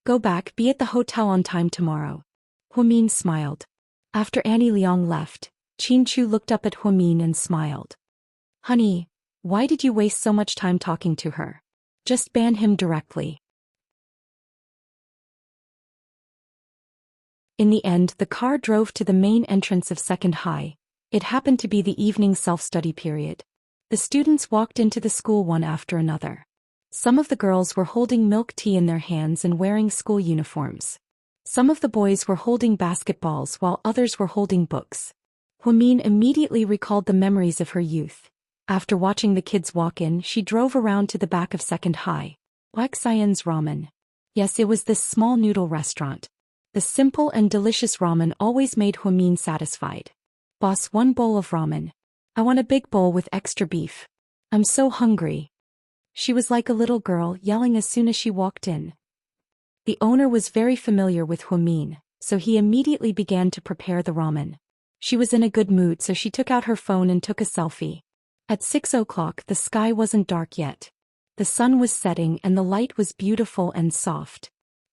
Go back, be at the hotel on time tomorrow. Huamin smiled. After Annie Leong left, Chin Chu looked up at Huamin and smiled. Honey, why did you waste so much time talking to her? Just ban him directly. In the end, the car drove to the main entrance of Second High. It happened to be the evening self-study period. The students walked into the school one after another. Some of the girls were holding milk tea in their hands and wearing school uniforms. Some of the boys were holding basketballs while others were holding books. Huamin immediately recalled the memories of her youth. After watching the kids walk in, she drove around to the back of Second High. Xian's Ramen. Yes, it was this small noodle restaurant. The simple and delicious ramen always made Huamin satisfied. Boss, one bowl of ramen. I want a big bowl with extra beef. I'm so hungry. She was like a little girl, yelling as soon as she walked in. The owner was very familiar with Huamin, so he immediately began to prepare the ramen. She was in a good mood, so she took out her phone and took a selfie. At 6 o'clock, the sky wasn't dark yet. The sun was setting and the light was beautiful and soft.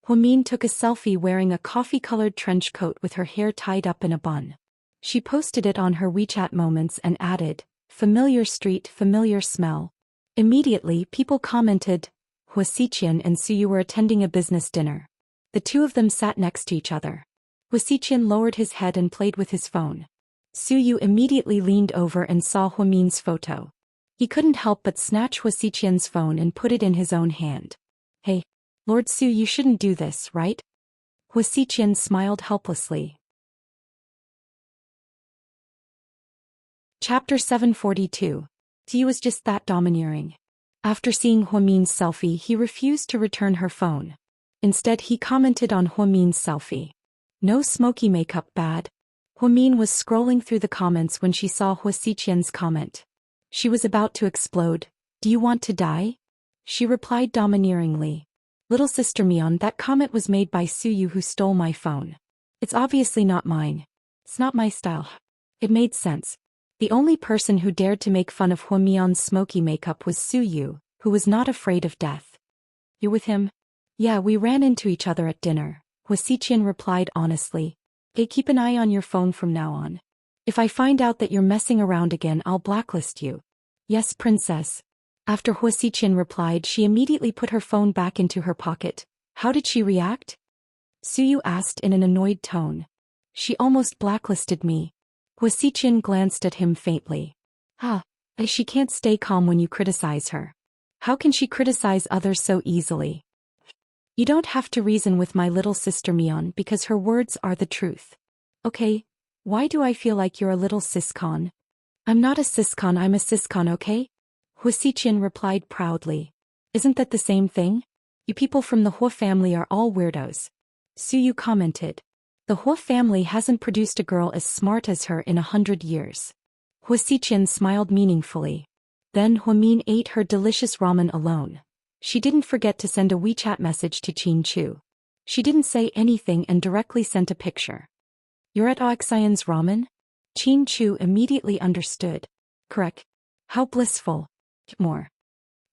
Huamin took a selfie wearing a coffee-colored trench coat with her hair tied up in a bun. She posted it on her WeChat Moments and added, familiar street, familiar smell. Immediately, people commented, Hua Xiqian and Suyu were attending a business dinner. The two of them sat next to each other. Hua Xiqian lowered his head and played with his phone. Suyu immediately leaned over and saw Huamin's photo. He couldn't help but snatch Hua Xiqian's phone and put it in his own hand. Hey, Lord Su, you shouldn't do this, right? Hua Xiqian smiled helplessly. Chapter 742. He was just that domineering. After seeing Huamin's selfie, he refused to return her phone. Instead, he commented on Huamin's selfie. No smoky makeup, bad. Huamin was scrolling through the comments when she saw Hua Xiqian's comment. She was about to explode. Do you want to die? She replied domineeringly. Little sister Mion, that comment was made by Suyu, who stole my phone. It's obviously not mine. It's not my style. It made sense. The only person who dared to make fun of Huamion's smoky makeup was Suyu, who was not afraid of death. You with him? Yeah, we ran into each other at dinner, Hua Xiqian replied honestly. Hey, keep an eye on your phone from now on. If I find out that you're messing around again, I'll blacklist you. Yes, princess. After Hua Xiqian replied, she immediately put her phone back into her pocket. How did she react? Suyu asked in an annoyed tone. She almost blacklisted me. Hua Xiqian glanced at him faintly. She can't stay calm when you criticize her. How can she criticize others so easily? You don't have to reason with my little sister Mion because her words are the truth. Okay, why do I feel like you're a little siscon? I'm not a siscon, I'm a siscon, okay? Hua Xiqian replied proudly. Isn't that the same thing? You people from the Hua family are all weirdos. Suyu commented. The Hua family hasn't produced a girl as smart as her in 100 years. Hua Xiqian smiled meaningfully. Then Huamin ate her delicious ramen alone. She didn't forget to send a WeChat message to Chin Chu. She didn't say anything and directly sent a picture. You're at Xian's ramen? Chin Chu immediately understood. Correct. How blissful. More.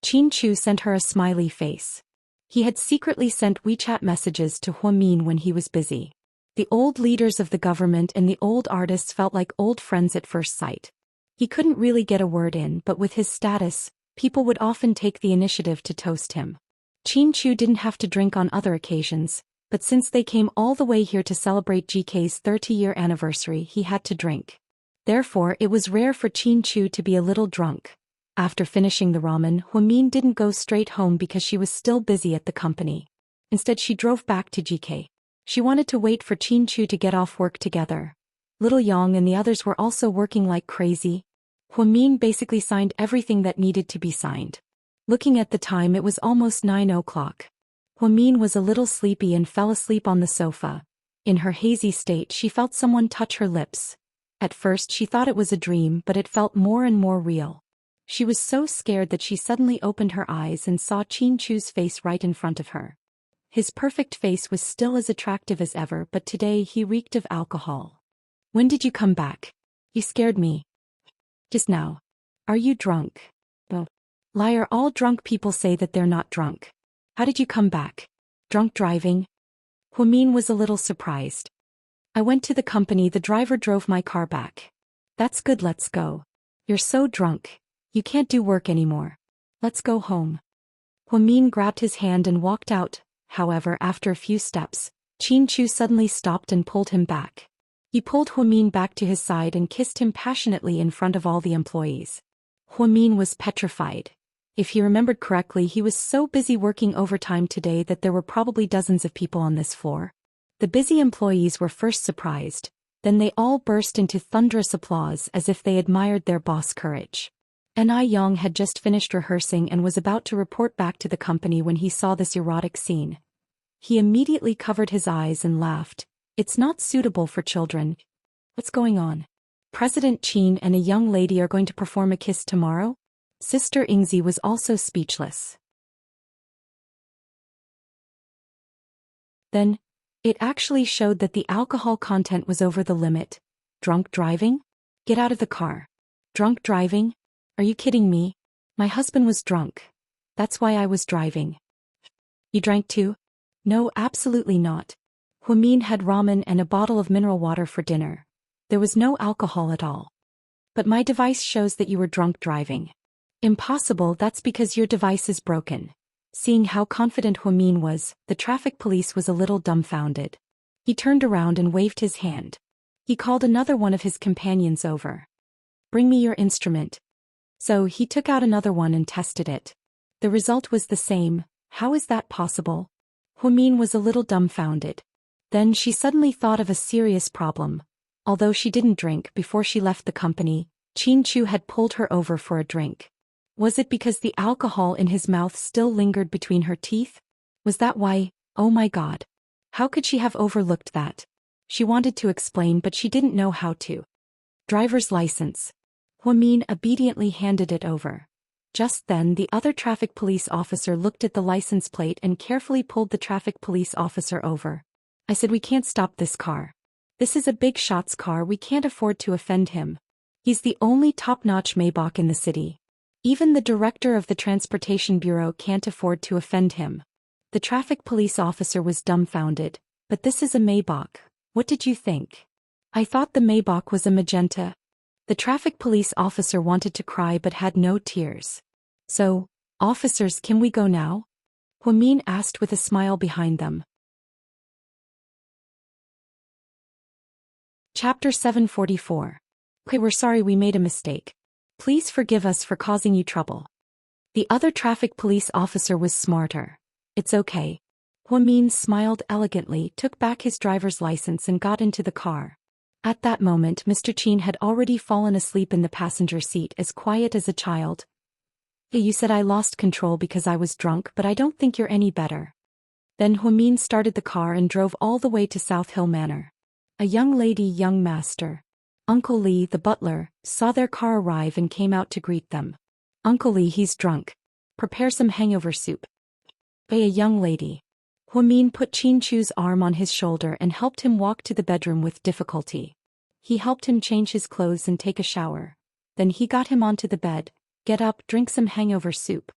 Chin Chu sent her a smiley face. He had secretly sent WeChat messages to Huamin when he was busy. The old leaders of the government and the old artists felt like old friends at first sight. He couldn't really get a word in, but with his status, people would often take the initiative to toast him. Chin Chu didn't have to drink on other occasions, but since they came all the way here to celebrate GK's 30-year anniversary, he had to drink. Therefore, it was rare for Chin Chu to be a little drunk. After finishing the ramen, Huamin didn't go straight home because she was still busy at the company. Instead, she drove back to GK. She wanted to wait for Chin Chu to get off work together. Little Yang and the others were also working like crazy. Huamin basically signed everything that needed to be signed. Looking at the time, it was almost 9 o'clock. Huamin was a little sleepy and fell asleep on the sofa. In her hazy state, she felt someone touch her lips. At first, she thought it was a dream, but it felt more and more real. She was so scared that she suddenly opened her eyes and saw Chin Chu's face right in front of her. His perfect face was still as attractive as ever, but today he reeked of alcohol. When did you come back? You scared me. Just now. Are you drunk? Oh. Liar, all drunk people say that they're not drunk. How did you come back? Drunk driving? Huamin was a little surprised. I went to the company, the driver drove my car back. That's good, let's go. You're so drunk. You can't do work anymore. Let's go home. Huamin grabbed his hand and walked out. However, after a few steps, Qin Chu suddenly stopped and pulled him back. He pulled Huamin back to his side and kissed him passionately in front of all the employees. Huamin was petrified. If he remembered correctly, he was so busy working overtime today that there were probably dozens of people on this floor. The busy employees were first surprised, then they all burst into thunderous applause as if they admired their boss' courage. Ni Yong had just finished rehearsing and was about to report back to the company when he saw this erotic scene. He immediately covered his eyes and laughed. It's not suitable for children. What's going on? President Qin and a young lady are going to perform a kiss tomorrow? Sister Ingzi was also speechless. Then, it actually showed that the alcohol content was over the limit. Drunk driving? Get out of the car. Drunk driving? Are you kidding me? My husband was drunk. That's why I was driving. You drank too? No, absolutely not. Huamin had ramen and a bottle of mineral water for dinner. There was no alcohol at all. But my device shows that you were drunk driving. Impossible, that's because your device is broken. Seeing how confident Huamin was, the traffic police was a little dumbfounded. He turned around and waved his hand. He called another one of his companions over. Bring me your instrument. So he took out another one and tested it. The result was the same. How is that possible? Huamin was a little dumbfounded. Then she suddenly thought of a serious problem. Although she didn't drink before she left the company, Qin Chu had pulled her over for a drink. Was it because the alcohol in his mouth still lingered between her teeth? Was that why? Oh my God. How could she have overlooked that? She wanted to explain, but she didn't know how to. Driver's license. Huamin obediently handed it over. Just then the other traffic police officer looked at the license plate and carefully pulled the traffic police officer over. I said, we can't stop this car. This is a big shot's car, we can't afford to offend him. He's the only top-notch Maybach in the city. Even the director of the Transportation Bureau can't afford to offend him. The traffic police officer was dumbfounded. But this is a Maybach. What did you think? I thought the Maybach was a magenta. The traffic police officer wanted to cry but had no tears. So, officers, can we go now? Huamin asked with a smile behind them. Chapter 744. Okay, we're sorry, we made a mistake. Please forgive us for causing you trouble. The other traffic police officer was smarter. It's okay. Huamin smiled elegantly, took back his driver's license and got into the car. At that moment, Mr. Qin had already fallen asleep in the passenger seat, as quiet as a child. You said I lost control because I was drunk, but I don't think you're any better. Then Huamin started the car and drove all the way to South Hill Manor. A young lady, young master. Uncle Lee, the butler, saw their car arrive and came out to greet them. Uncle Lee, he's drunk. Prepare some hangover soup. A young lady. Huamin put Qin Chu's arm on his shoulder and helped him walk to the bedroom with difficulty. He helped him change his clothes and take a shower. Then he got him onto the bed. Get up, drink some hangover soup.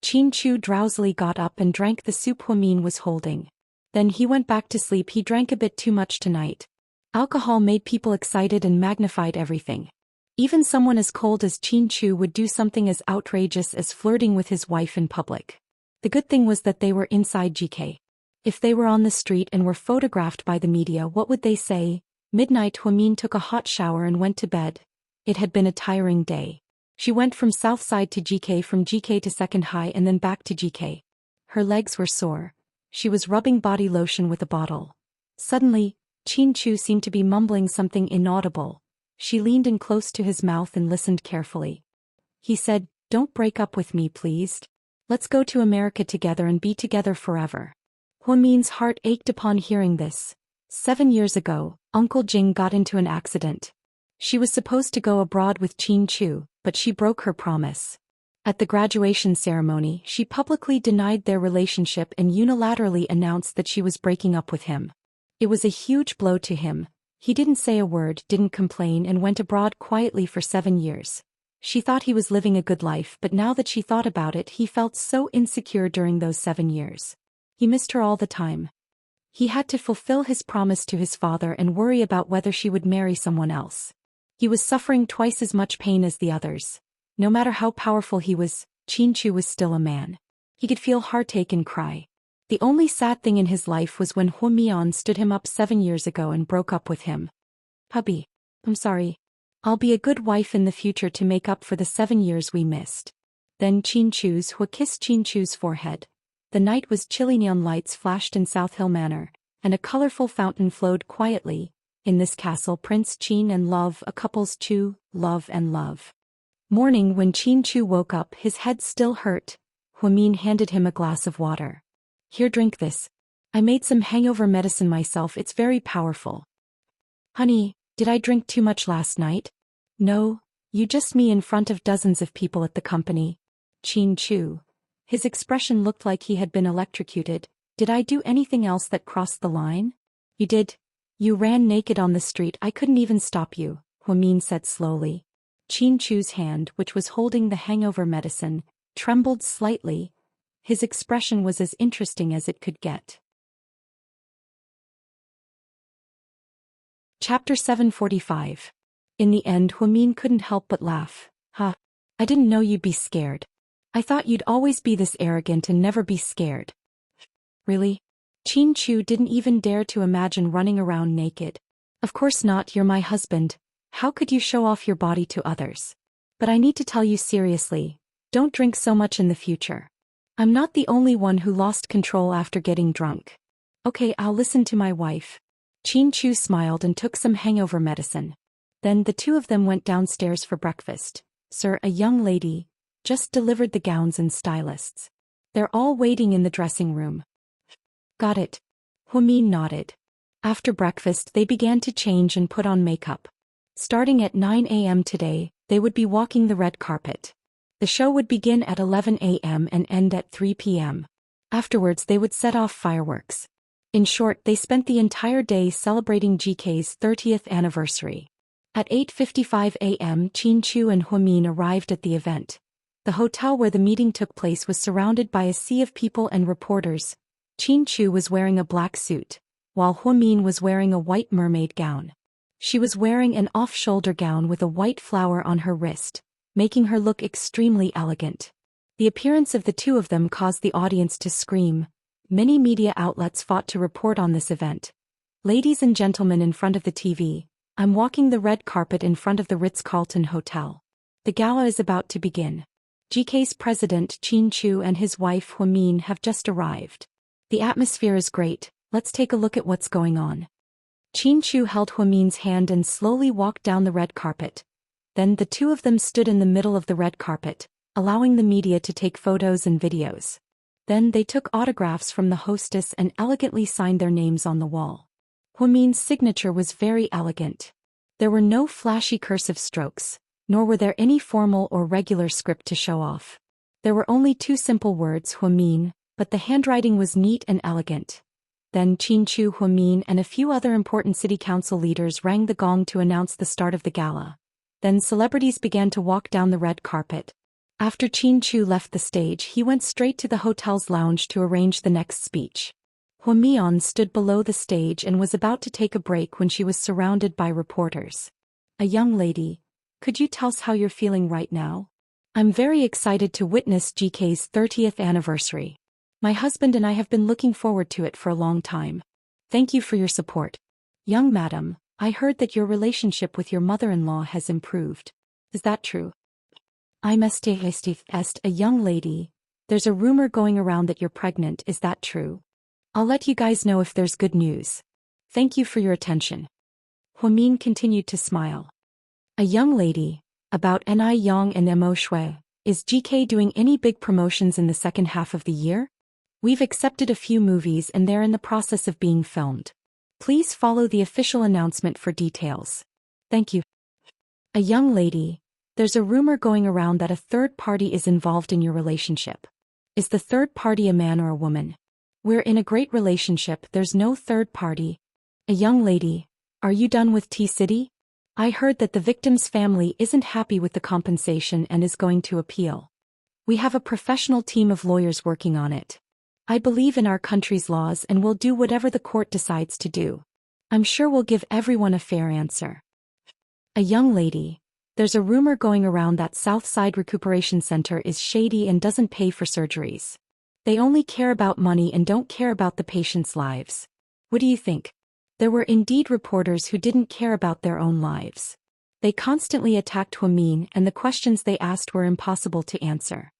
Qin Chu drowsily got up and drank the soup Huamin was holding. Then he went back to sleep. He drank a bit too much tonight. Alcohol made people excited and magnified everything. Even someone as cold as Qin Chu would do something as outrageous as flirting with his wife in public. The good thing was that they were inside GK. If they were on the street and were photographed by the media, what would they say? Midnight, Huamin took a hot shower and went to bed. It had been a tiring day. She went from South Side to GK, from GK to Second High and then back to GK. Her legs were sore. She was rubbing body lotion with a bottle. Suddenly, Qin Chu seemed to be mumbling something inaudible. She leaned in close to his mouth and listened carefully. He said, "Don't break up with me, please. Let's go to America together and be together forever." Huamin's heart ached upon hearing this. 7 years ago, Uncle Jing got into an accident. She was supposed to go abroad with Qin Chu, but she broke her promise. At the graduation ceremony, she publicly denied their relationship and unilaterally announced that she was breaking up with him. It was a huge blow to him. He didn't say a word, didn't complain, and went abroad quietly for 7 years. She thought he was living a good life, but now that she thought about it, he felt so insecure during those 7 years. He missed her all the time. He had to fulfill his promise to his father and worry about whether she would marry someone else. He was suffering twice as much pain as the others. No matter how powerful he was, Chin-Chu was still a man. He could feel heartache and cry. The only sad thing in his life was when Hua-Mian stood him up 7 years ago and broke up with him. "Hubby, I'm sorry. I'll be a good wife in the future to make up for the 7 years we missed." Then Chin-Chu's Hua kissed Chin-Chu's forehead. The night was chilly. Neon lights flashed in South Hill Manor, and a colorful fountain flowed quietly. In this castle, Prince Chin and Love, a couple's Chu, love and love. Morning, when Chin-Chu woke up, his head still hurt. Hua-Min handed him a glass of water. "Here, drink this. I made some hangover medicine myself. It's very powerful." "Honey, did I drink too much last night?" "No, you just me in front of dozens of people at the company." Chin-Chu. His expression looked like he had been electrocuted. "Did I do anything else that crossed the line?" "You did. You ran naked on the street. I couldn't even stop you," Hua-Min said slowly. Chin-Chu's hand, which was holding the hangover medicine, trembled slightly. His expression was as interesting as it could get. Chapter 745. In the end, Hua-Min couldn't help but laugh. "Ha! I didn't know you'd be scared. I thought you'd always be this arrogant and never be scared." "Really?" Chin-Chu didn't even dare to imagine running around naked. "Of course not, you're my husband. How could you show off your body to others? But I need to tell you seriously, don't drink so much in the future. I'm not the only one who lost control after getting drunk. Okay, I'll listen to my wife." Chin-Chu smiled and took some hangover medicine. Then the two of them went downstairs for breakfast. "Sir, a young lady just delivered the gowns and stylists. They're all waiting in the dressing room." "Got it." Hua-Min nodded. After breakfast, they began to change and put on makeup. Starting at 9 a.m. today, they would be walking the red carpet. The show would begin at 11 a.m. and end at 3 p.m. Afterwards, they would set off fireworks. In short, they spent the entire day celebrating GK's 30th anniversary. At 8:55 a.m., Chin-Chu and Hua-Min arrived at the event. The hotel where the meeting took place was surrounded by a sea of people and reporters. Chin-Chu was wearing a black suit, while Hua-Min was wearing a white mermaid gown. She was wearing an off-shoulder gown with a white flower on her wrist, making her look extremely elegant. The appearance of the two of them caused the audience to scream. Many media outlets fought to report on this event. "Ladies and gentlemen in front of the TV, I'm walking the red carpet in front of the Ritz-Carlton Hotel. The gala is about to begin. GK's president Chin-Chu and his wife Hua-Min have just arrived. The atmosphere is great. Let's take a look at what's going on." Chin-Chu held Hua-Min's hand and slowly walked down the red carpet. Then the two of them stood in the middle of the red carpet, allowing the media to take photos and videos. Then they took autographs from the hostess and elegantly signed their names on the wall. Hua-Min's signature was very elegant. There were no flashy cursive strokes, nor were there any formal or regular script to show off. There were only two simple words, Hua-Min, but the handwriting was neat and elegant. Then Chin-Chu, Hua-Min, and a few other important city council leaders rang the gong to announce the start of the gala. Then celebrities began to walk down the red carpet. After Chin-Chu left the stage, he went straight to the hotel's lounge to arrange the next speech. Hua-Mian stood below the stage and was about to take a break when she was surrounded by reporters. "A young lady, could you tell us how you're feeling right now?" "I'm very excited to witness GK's 30th anniversary. My husband and I have been looking forward to it for a long time. Thank you for your support. Young madam, I heard that your relationship with your mother-in-law has improved. Is that true?" "I'm a young lady. There's a rumor going around that you're pregnant. Is that true? I'll let you guys know if there's good news. Thank you for your attention." Hua-Min continued to smile. "A young lady, about Ni Yang and Mo Shui, is GK doing any big promotions in the second half of the year? We've accepted a few movies and they're in the process of being filmed. Please follow the official announcement for details. Thank you." "A young lady, There's a rumor going around that a third party is involved in your relationship. Is the third party a man or a woman? We're in a great relationship, there's no third party. A young lady, are you done with T-City? I heard that the victim's family isn't happy with the compensation and is going to appeal. We have a professional team of lawyers working on it. I believe in our country's laws and will do whatever the court decides to do. I'm sure we'll give everyone a fair answer. A young lady, there's a rumor going around that Southside Recuperation Center is shady and doesn't pay for surgeries. They only care about money and don't care about the patients' lives. What do you think? There were indeed reporters who didn't care about their own lives. They constantly attacked Huamin and the questions they asked were impossible to answer.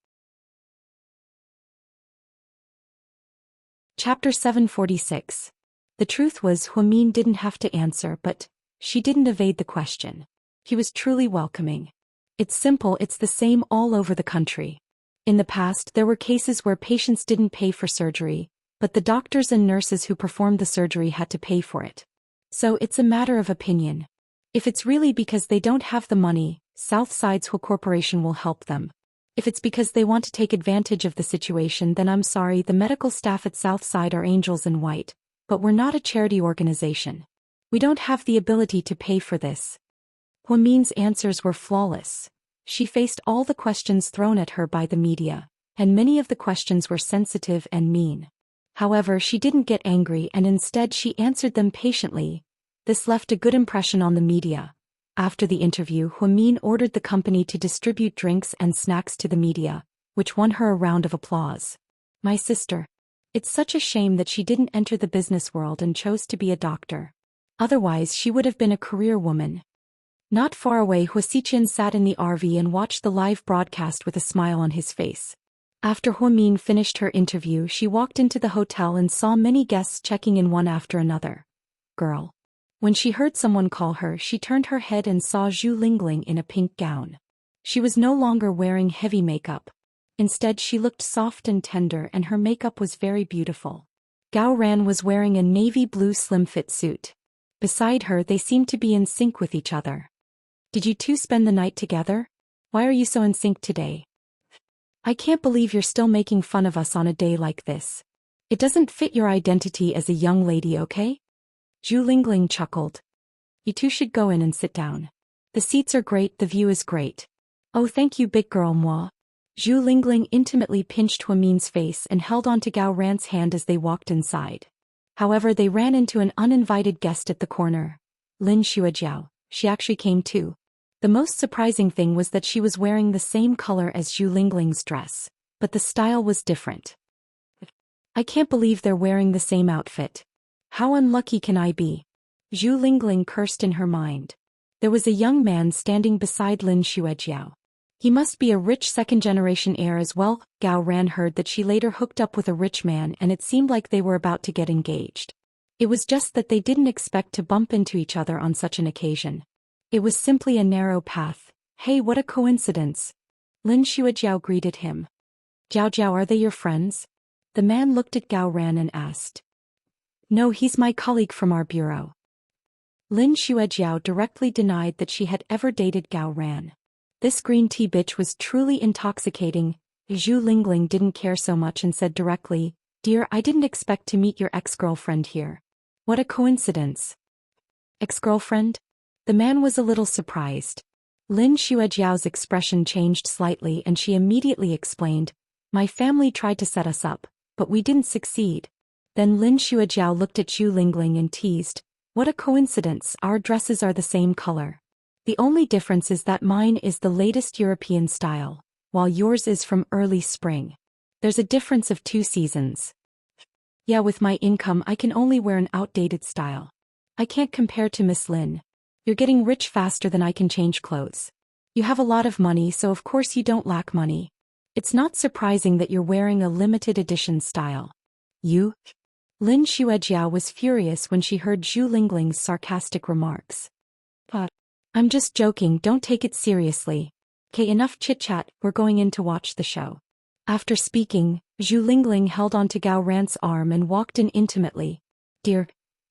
Chapter 746. The truth was Huamin didn't have to answer, but she didn't evade the question. He was truly welcoming. It's simple, it's the same all over the country. In the past, there were cases where patients didn't pay for surgery, but the doctors and nurses who performed the surgery had to pay for it. So it's a matter of opinion. If it's really because they don't have the money, Southside's Hu Corporation will help them. If it's because they want to take advantage of the situation, then I'm sorry, the medical staff at Southside are angels in white, but we're not a charity organization. We don't have the ability to pay for this. Huamin's answers were flawless. She faced all the questions thrown at her by the media, and many of the questions were sensitive and mean. However, she didn't get angry and instead she answered them patiently. This left a good impression on the media. After the interview, Huamin ordered the company to distribute drinks and snacks to the media, which won her a round of applause. My sister. It's such a shame that she didn't enter the business world and chose to be a doctor. Otherwise, she would have been a career woman. Not far away, Huasichin sat in the RV and watched the live broadcast with a smile on his face. After Huamin finished her interview, she walked into the hotel and saw many guests checking in one after another. Girl. When she heard someone call her, she turned her head and saw Zhu Lingling in a pink gown. She was no longer wearing heavy makeup. Instead, she looked soft and tender and her makeup was very beautiful. Gao Ran was wearing a navy blue slim-fit suit. Beside her, they seemed to be in sync with each other. Did you two spend the night together? Why are you so in sync today? I can't believe you're still making fun of us on a day like this. It doesn't fit your identity as a young lady, okay? Zhu Lingling chuckled. You two should go in and sit down. The seats are great, the view is great. Oh, thank you, big girl moi. Zhu Lingling intimately pinched Huamin's face and held onto Gao Ran's hand as they walked inside. However, they ran into an uninvited guest at the corner. Lin Xuejiao. She actually came too. The most surprising thing was that she was wearing the same color as Zhu Lingling's dress, but the style was different. I can't believe they're wearing the same outfit. How unlucky can I be? Zhu Lingling cursed in her mind. There was a young man standing beside Lin Xuejiao. He must be a rich second-generation heir as well. Gao Ran heard that she later hooked up with a rich man and it seemed like they were about to get engaged. It was just that they didn't expect to bump into each other on such an occasion. It was simply a narrow path. Hey, what a coincidence. Lin Xuejiao greeted him. Jiao Jiao, are they your friends? The man looked at Gao Ran and asked. No, he's my colleague from our bureau. Lin Xuejiao directly denied that she had ever dated Gao Ran. This green tea bitch was truly intoxicating. Zhu Lingling didn't care so much and said directly, Dear, I didn't expect to meet your ex-girlfriend here. What a coincidence. Ex-girlfriend? The man was a little surprised. Lin Xuejiao's expression changed slightly and she immediately explained, My family tried to set us up, but we didn't succeed. Then Lin Xuejiao looked at Zhu Lingling and teased, What a coincidence, our dresses are the same color. The only difference is that mine is the latest European style, while yours is from early spring. There's a difference of 2 seasons. Yeah, with my income I can only wear an outdated style. I can't compare to Miss Lin. You're getting rich faster than I can change clothes. You have a lot of money, so of course you don't lack money. It's not surprising that you're wearing a limited edition style. You? Lin Xuejiao was furious when she heard Zhu Lingling's sarcastic remarks. But I'm just joking, don't take it seriously. Okay, enough chit-chat, we're going in to watch the show. After speaking, Zhu Lingling held onto Gao Ran's arm and walked in intimately. Dear,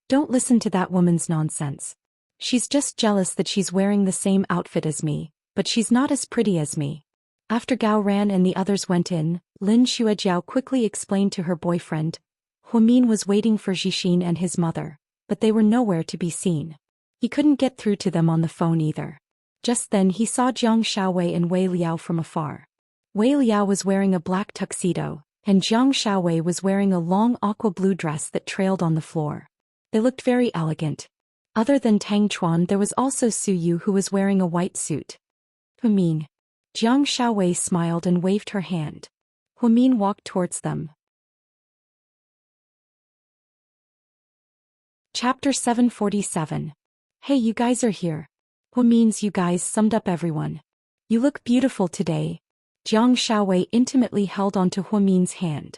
don't listen to that woman's nonsense. She's just jealous that she's wearing the same outfit as me, but she's not as pretty as me. After Gao Ran and the others went in, Lin Xuejiao quickly explained to her boyfriend. Huamin was waiting for Jixin and his mother, but they were nowhere to be seen. He couldn't get through to them on the phone either. Just then he saw Jiang Xiaowei and Wei Liao from afar. Wei Liao was wearing a black tuxedo, and Jiang Xiaowei was wearing a long aqua blue dress that trailed on the floor. They looked very elegant. Other than Tang Chuan, there was also Su Yu, who was wearing a white suit. Huamin. Jiang Xiaowei smiled and waved her hand. Huamin walked towards them. Chapter 747. Hey, you guys are here. Huamin's "you guys" summed up everyone. You look beautiful today. Jiang Xiaowei intimately held onto Huamin's hand.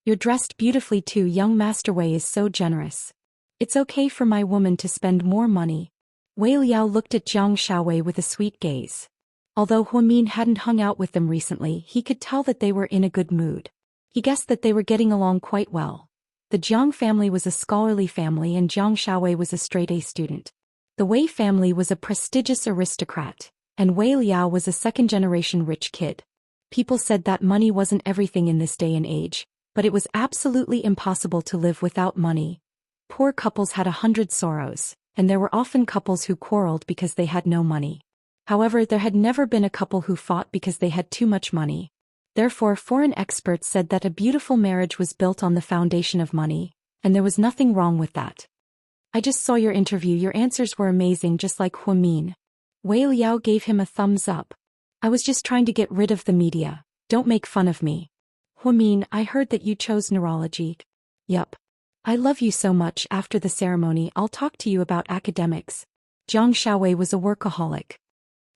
You're dressed beautifully too. Young Master Wei is so generous. It's okay for my woman to spend more money. Wei Liao looked at Jiang Xiaowei with a sweet gaze. Although Huamin hadn't hung out with them recently, he could tell that they were in a good mood. He guessed that they were getting along quite well. The Jiang family was a scholarly family and Jiang Xiaowei was a straight-A student. The Wei family was a prestigious aristocrat, and Wei Liao was a second-generation rich kid. People said that money wasn't everything in this day and age, but it was absolutely impossible to live without money. Poor couples had 100 sorrows, and there were often couples who quarreled because they had no money. However, there had never been a couple who fought because they had too much money. Therefore, foreign experts said that a beautiful marriage was built on the foundation of money, and there was nothing wrong with that. I just saw your interview. Your answers were amazing, just like Huamin. Wei Liao gave him a thumbs up. I was just trying to get rid of the media. Don't make fun of me. Huamin, I heard that you chose neurology. Yup. I love you so much. After the ceremony, I'll talk to you about academics. Jiang Xiaowei was a workaholic.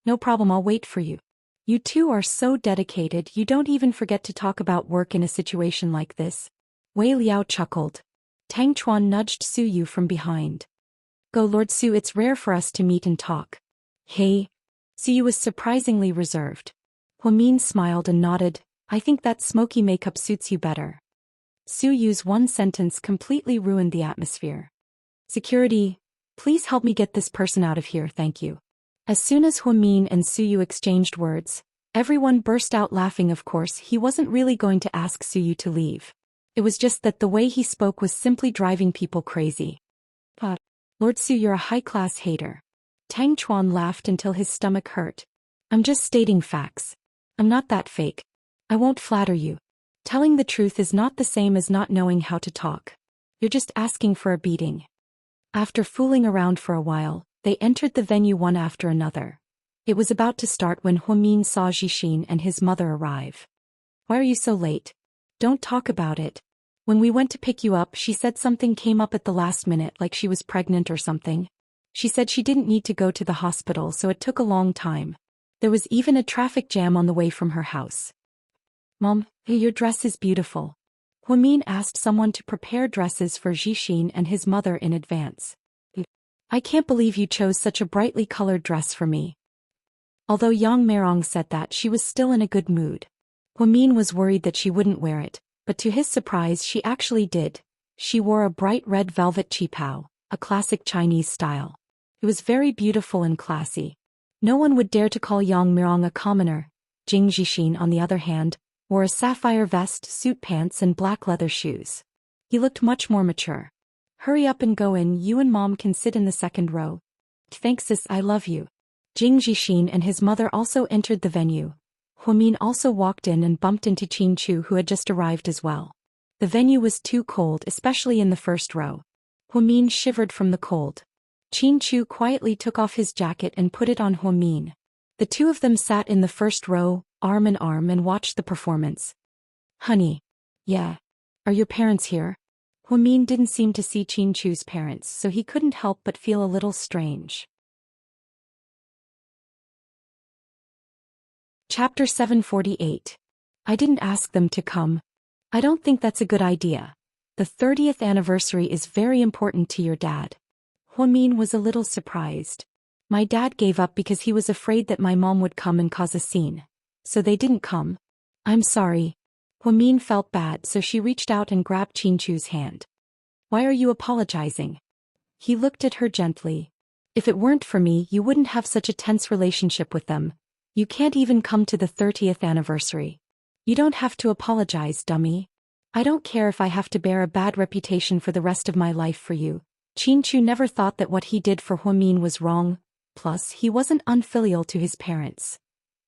No problem, I'll wait for you. You two are so dedicated, you don't even forget to talk about work in a situation like this. Wei Liao chuckled. Tang Chuan nudged Su Yu from behind. Go Lord Su, it's rare for us to meet and talk. Hey. Su Yu was surprisingly reserved. Huamin smiled and nodded. I think that smoky makeup suits you better. Su Yu's one sentence completely ruined the atmosphere. Security, please help me get this person out of here, thank you. As soon as Huamin and Su Yu exchanged words, everyone burst out laughing. Of course, he wasn't really going to ask Su Yu to leave. It was just that the way he spoke was simply driving people crazy. But, Lord Su, you're a high-class hater. Tang Chuan laughed until his stomach hurt. I'm just stating facts. I'm not that fake. I won't flatter you. Telling the truth is not the same as not knowing how to talk. You're just asking for a beating. After fooling around for a while, they entered the venue one after another. It was about to start when Huamin saw Jixin and his mother arrive. Why are you so late? Don't talk about it. When we went to pick you up, she said something came up at the last minute, like she was pregnant or something. She said she didn't need to go to the hospital, so it took a long time. There was even a traffic jam on the way from her house. Mom, your dress is beautiful. Huamin asked someone to prepare dresses for Jixin and his mother in advance. I can't believe you chose such a brightly colored dress for me. Although Yang Merong said that, she was still in a good mood. Huamin was worried that she wouldn't wear it, but to his surprise she actually did. She wore a bright red velvet qipao, a classic Chinese style. It was very beautiful and classy. No one would dare to call Yang Merong a commoner. Jing Jixin, on the other hand, wore a sapphire vest, suit pants and black leather shoes. He looked much more mature. Hurry up and go in, you and Mom can sit in the second row. Thanks sis, I love you. Jing Jixin and his mother also entered the venue. Huamin also walked in and bumped into Qin Chu, who had just arrived as well. The venue was too cold, especially in the first row. Huamin shivered from the cold. Qin Chu quietly took off his jacket and put it on Huamin. The two of them sat in the first row, arm in arm, and watched the performance. Honey. Yeah. Are your parents here? Huamin didn't seem to see Qin Chu's parents, so he couldn't help but feel a little strange. Chapter 748. I didn't ask them to come. I don't think that's a good idea. The 30th anniversary is very important to your dad. Huamin was a little surprised. My dad gave up because he was afraid that my mom would come and cause a scene. So they didn't come. I'm sorry. Huamin felt bad, so she reached out and grabbed Qin Chu's hand. Why are you apologizing? He looked at her gently. If it weren't for me, you wouldn't have such a tense relationship with them. You can't even come to the 30th anniversary. You don't have to apologize, dummy. I don't care if I have to bear a bad reputation for the rest of my life for you. Chinchu never thought that what he did for Huamin was wrong, plus he wasn't unfilial to his parents.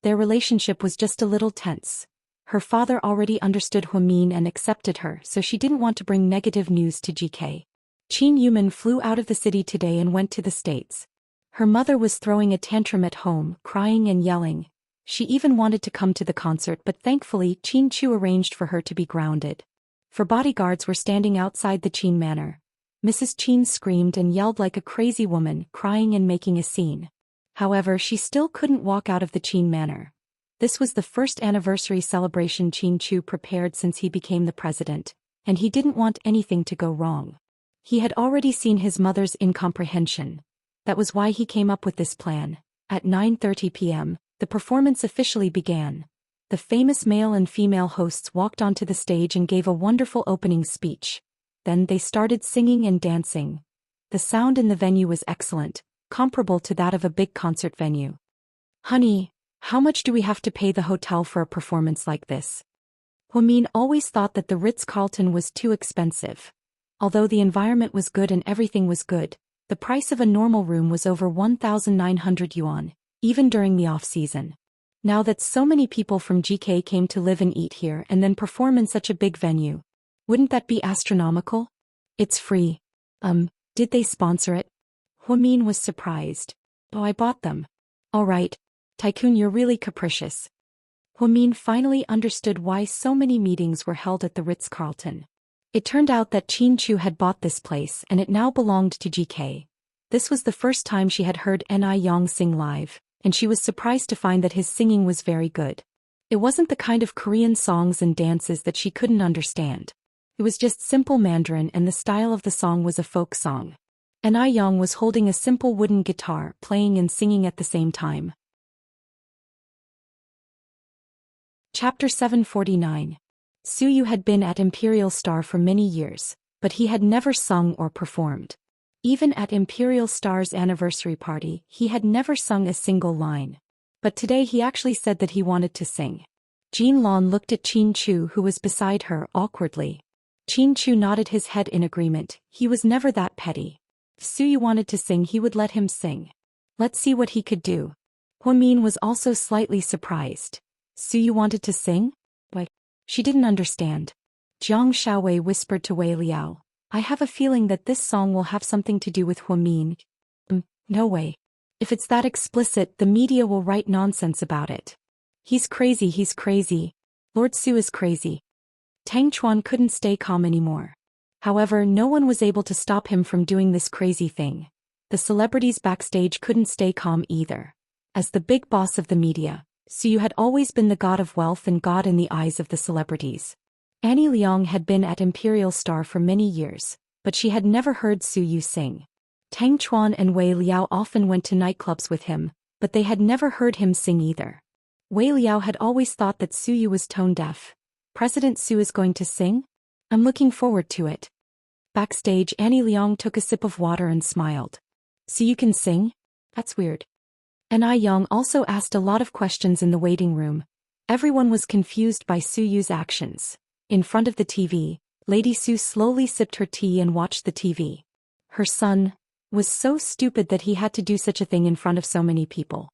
Their relationship was just a little tense. Her father already understood Huamin and accepted her, so she didn't want to bring negative news to GK. Qin Yuman flew out of the city today and went to the States. Her mother was throwing a tantrum at home, crying and yelling. She even wanted to come to the concert, but thankfully Qin Chu arranged for her to be grounded. For bodyguards were standing outside the Qin manor. Mrs. Qin screamed and yelled like a crazy woman, crying and making a scene. However, she still couldn't walk out of the Qin manor. This was the first anniversary celebration Qin Chu prepared since he became the president, and he didn't want anything to go wrong. He had already seen his mother's incomprehension. That was why he came up with this plan. At 9:30 p.m., the performance officially began. The famous male and female hosts walked onto the stage and gave a wonderful opening speech. Then they started singing and dancing. The sound in the venue was excellent, comparable to that of a big concert venue. "Honey, how much do we have to pay the hotel for a performance like this?" Huamin always thought that the Ritz-Carlton was too expensive. Although the environment was good and everything was good, the price of a normal room was over 1,900 yuan, even during the off-season. Now that so many people from GK came to live and eat here and then perform in such a big venue, wouldn't that be astronomical? It's free. Did they sponsor it? Huamin was surprised. "Oh, I bought them." "All right. Tycoon, you're really capricious." Huamin finally understood why so many meetings were held at the Ritz-Carlton. It turned out that Qin Chu had bought this place and it now belonged to GK. This was the first time she had heard Ni Yang sing live, and she was surprised to find that his singing was very good. It wasn't the kind of Korean songs and dances that she couldn't understand. It was just simple Mandarin, and the style of the song was a folk song. Ni Yang was holding a simple wooden guitar, playing and singing at the same time. Chapter 749. Suyu had been at Imperial Star for many years, but he had never sung or performed. Even at Imperial Star's anniversary party, he had never sung a single line. But today he actually said that he wanted to sing. Jin Lan looked at Qin Chu, who was beside her, awkwardly. Qin Chu nodded his head in agreement. He was never that petty. If Suyu wanted to sing, he would let him sing. Let's see what he could do. Huamin was also slightly surprised. Suyu wanted to sing? Why? She didn't understand. Jiang Xiaowei whispered to Wei Liao, "I have a feeling that this song will have something to do with Huamin." No way. If it's that explicit, the media will write nonsense about it. He's crazy. Lord Su is crazy. Tang Chuan couldn't stay calm anymore. However, no one was able to stop him from doing this crazy thing. The celebrities backstage couldn't stay calm either. As the big boss of the media, Suyu had always been the god of wealth and god in the eyes of the celebrities. Annie Liang had been at Imperial Star for many years, but she had never heard Suyu sing. Tang Chuan and Wei Liao often went to nightclubs with him, but they had never heard him sing either. Wei Liao had always thought that Suyu was tone deaf. President Su is going to sing? I'm looking forward to it. Backstage, Annie Liang took a sip of water and smiled. "So you can sing? That's weird." Ni Yang also asked a lot of questions in the waiting room. Everyone was confused by Suyu's actions. In front of the TV, Lady Su slowly sipped her tea and watched the TV. Her son was so stupid that he had to do such a thing in front of so many people.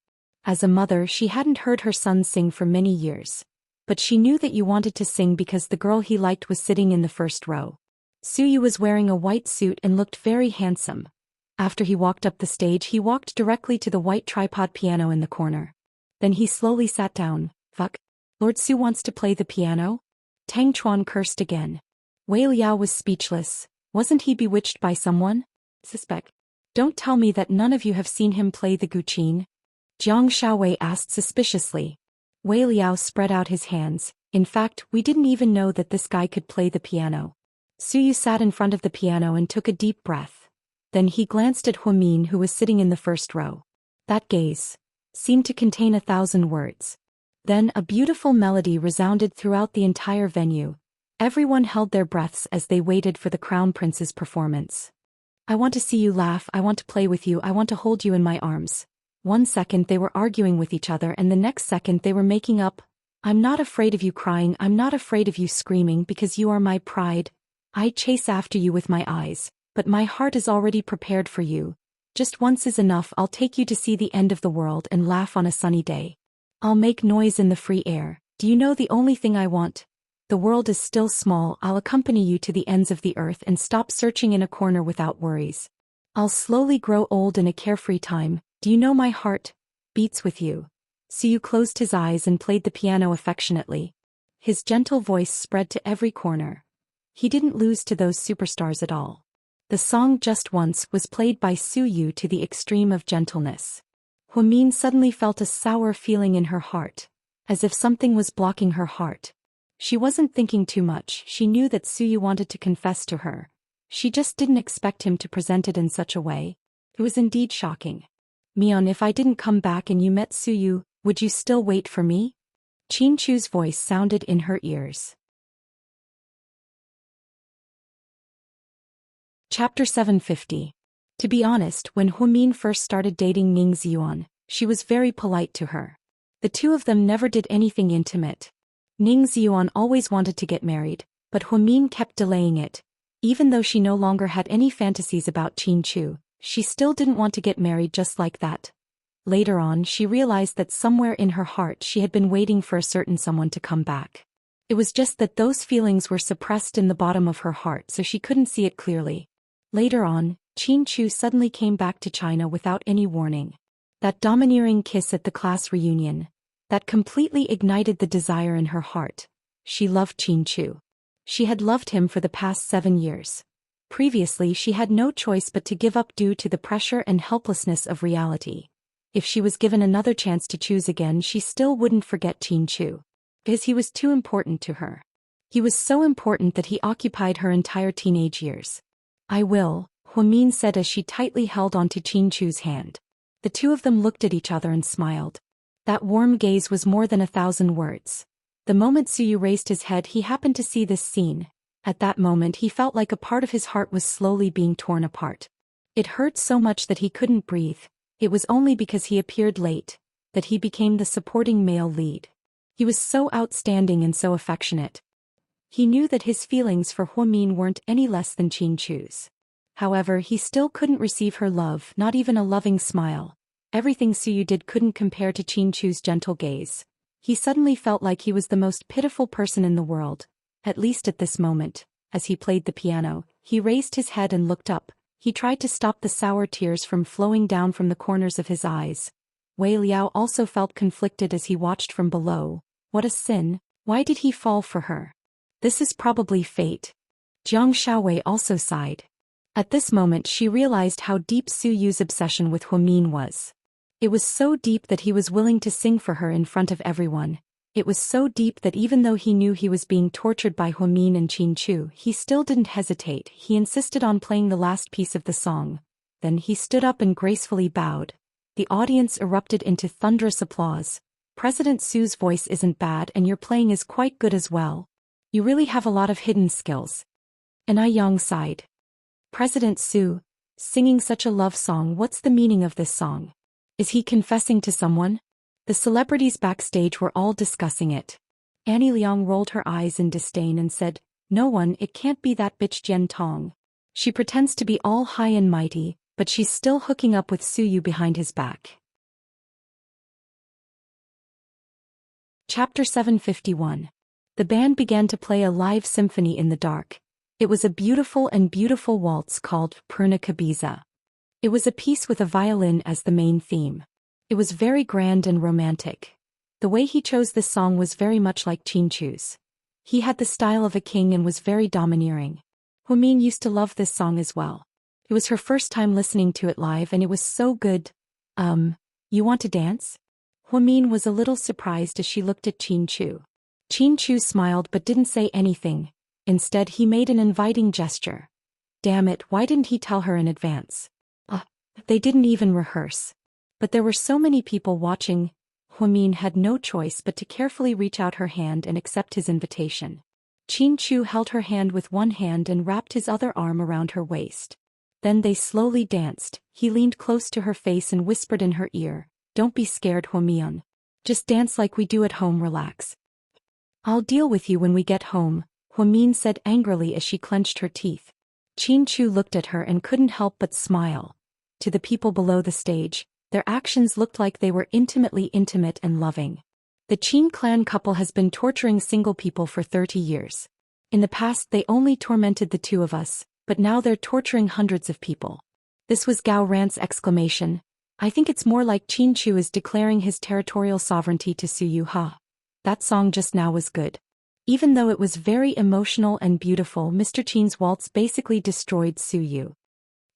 As a mother, she hadn't heard her son sing for many years. But she knew that you wanted to sing because the girl he liked was sitting in the first row. Suyu was wearing a white suit and looked very handsome. After he walked up the stage, he walked directly to the white tripod piano in the corner. Then he slowly sat down. Fuck. Lord Su wants to play the piano? Tang Chuan cursed again. Wei Liao was speechless. Wasn't he bewitched by someone? Suspect. Don't tell me that none of you have seen him play the guqin. Jiang Xiaowei asked suspiciously. Wei Liao spread out his hands. In fact, we didn't even know that this guy could play the piano. Suyu sat in front of the piano and took a deep breath. Then he glanced at Huamin, who was sitting in the first row. That gaze seemed to contain 1,000 words. Then a beautiful melody resounded throughout the entire venue. Everyone held their breaths as they waited for the Crown Prince's performance. I want to see you laugh, I want to play with you, I want to hold you in my arms. One second they were arguing with each other and the next second they were making up. I'm not afraid of you crying, I'm not afraid of you screaming because you are my pride. I chase after you with my eyes, but my heart is already prepared for you. Just once is enough, I'll take you to see the end of the world and laugh on a sunny day. I'll make noise in the free air. Do you know the only thing I want? The world is still small, I'll accompany you to the ends of the earth and stop searching in a corner without worries. I'll slowly grow old in a carefree time. Do you know my heart beats with you? Suyu closed his eyes and played the piano affectionately. His gentle voice spread to every corner. He didn't lose to those superstars at all. The song Just Once was played by Suyu to the extreme of gentleness. Huamin suddenly felt a sour feeling in her heart, as if something was blocking her heart. She wasn't thinking too much, she knew that Suyu wanted to confess to her. She just didn't expect him to present it in such a way. It was indeed shocking. Mion, if I didn't come back and you met Suyu, would you still wait for me? Qin Chu's voice sounded in her ears. Chapter 750. To be honest, when Huamin first started dating Ning Ziyuan, she was very polite to her. The two of them never did anything intimate. Ning Ziyuan always wanted to get married, but Huamin kept delaying it. Even though she no longer had any fantasies about Qin Chu, she still didn't want to get married just like that. Later on, she realized that somewhere in her heart she had been waiting for a certain someone to come back. It was just that those feelings were suppressed in the bottom of her heart, so she couldn't see it clearly. Later on, Qin Chu suddenly came back to China without any warning. That domineering kiss at the class reunion, that completely ignited the desire in her heart. She loved Qin Chu. She had loved him for the past 7 years. Previously she had no choice but to give up due to the pressure and helplessness of reality. If she was given another chance to choose again, she still wouldn't forget Qin Chu. Because he was too important to her. He was so important that he occupied her entire teenage years. I will, Huamin said as she tightly held onto Qin Chu's hand. The two of them looked at each other and smiled. That warm gaze was more than 1,000 words. The moment Suyu raised his head, he happened to see this scene. At that moment he felt like a part of his heart was slowly being torn apart. It hurt so much that he couldn't breathe. It was only because he appeared late that he became the supporting male lead. He was so outstanding and so affectionate. He knew that his feelings for Huamin weren't any less than Qin Chu's. However, he still couldn't receive her love, not even a loving smile. Everything Suyu did couldn't compare to Qin Chu's gentle gaze. He suddenly felt like he was the most pitiful person in the world, at least at this moment. As he played the piano, he raised his head and looked up. He tried to stop the sour tears from flowing down from the corners of his eyes. Wei Liao also felt conflicted as he watched from below. What a sin! Why did he fall for her? This is probably fate. Jiang Xiaowei also sighed. At this moment she realized how deep Suyu's obsession with Huamin was. It was so deep that he was willing to sing for her in front of everyone. It was so deep that even though he knew he was being tortured by Huamin and Qin Chu, he still didn't hesitate. He insisted on playing the last piece of the song. Then he stood up and gracefully bowed. The audience erupted into thunderous applause. President Su's voice isn't bad and your playing is quite good as well. You really have a lot of hidden skills. And Yang sighed. President Su, singing such a love song, what's the meaning of this song? Is he confessing to someone? The celebrities backstage were all discussing it. Annie Liang rolled her eyes in disdain and said, no one, it can't be that bitch Jian Tong. She pretends to be all high and mighty, but she's still hooking up with Suyu behind his back. Chapter 751. The band began to play a live symphony in the dark. It was a beautiful waltz called Purna Kabiza. It was a piece with a violin as the main theme. It was very grand and romantic. The way he chose this song was very much like Qin Chu's. He had the style of a king and was very domineering. Huamin used to love this song as well. It was her first time listening to it live and it was so good. You want to dance? Huamin was a little surprised as she looked at Qin Chu. Qin Chu smiled but didn't say anything. Instead he made an inviting gesture. Damn it, why didn't he tell her in advance? They didn't even rehearse. But there were so many people watching. Huamin had no choice but to carefully reach out her hand and accept his invitation. Qin Chu held her hand with one hand and wrapped his other arm around her waist. Then they slowly danced. He leaned close to her face and whispered in her ear, Don't be scared, Huamian. Just dance like we do at home, relax. I'll deal with you when we get home, Huamin said angrily as she clenched her teeth. Qin Chu looked at her and couldn't help but smile. To the people below the stage, their actions looked like they were intimately intimate and loving. The Qin clan couple has been torturing single people for 30 years. In the past they only tormented the two of us, but now they're torturing hundreds of people. This was Gao Ran's exclamation. I think it's more like Qin Chu is declaring his territorial sovereignty to Su Yu Ha. That song just now was good. Even though it was very emotional and beautiful, Mr. Qin's waltz basically destroyed Su Yu.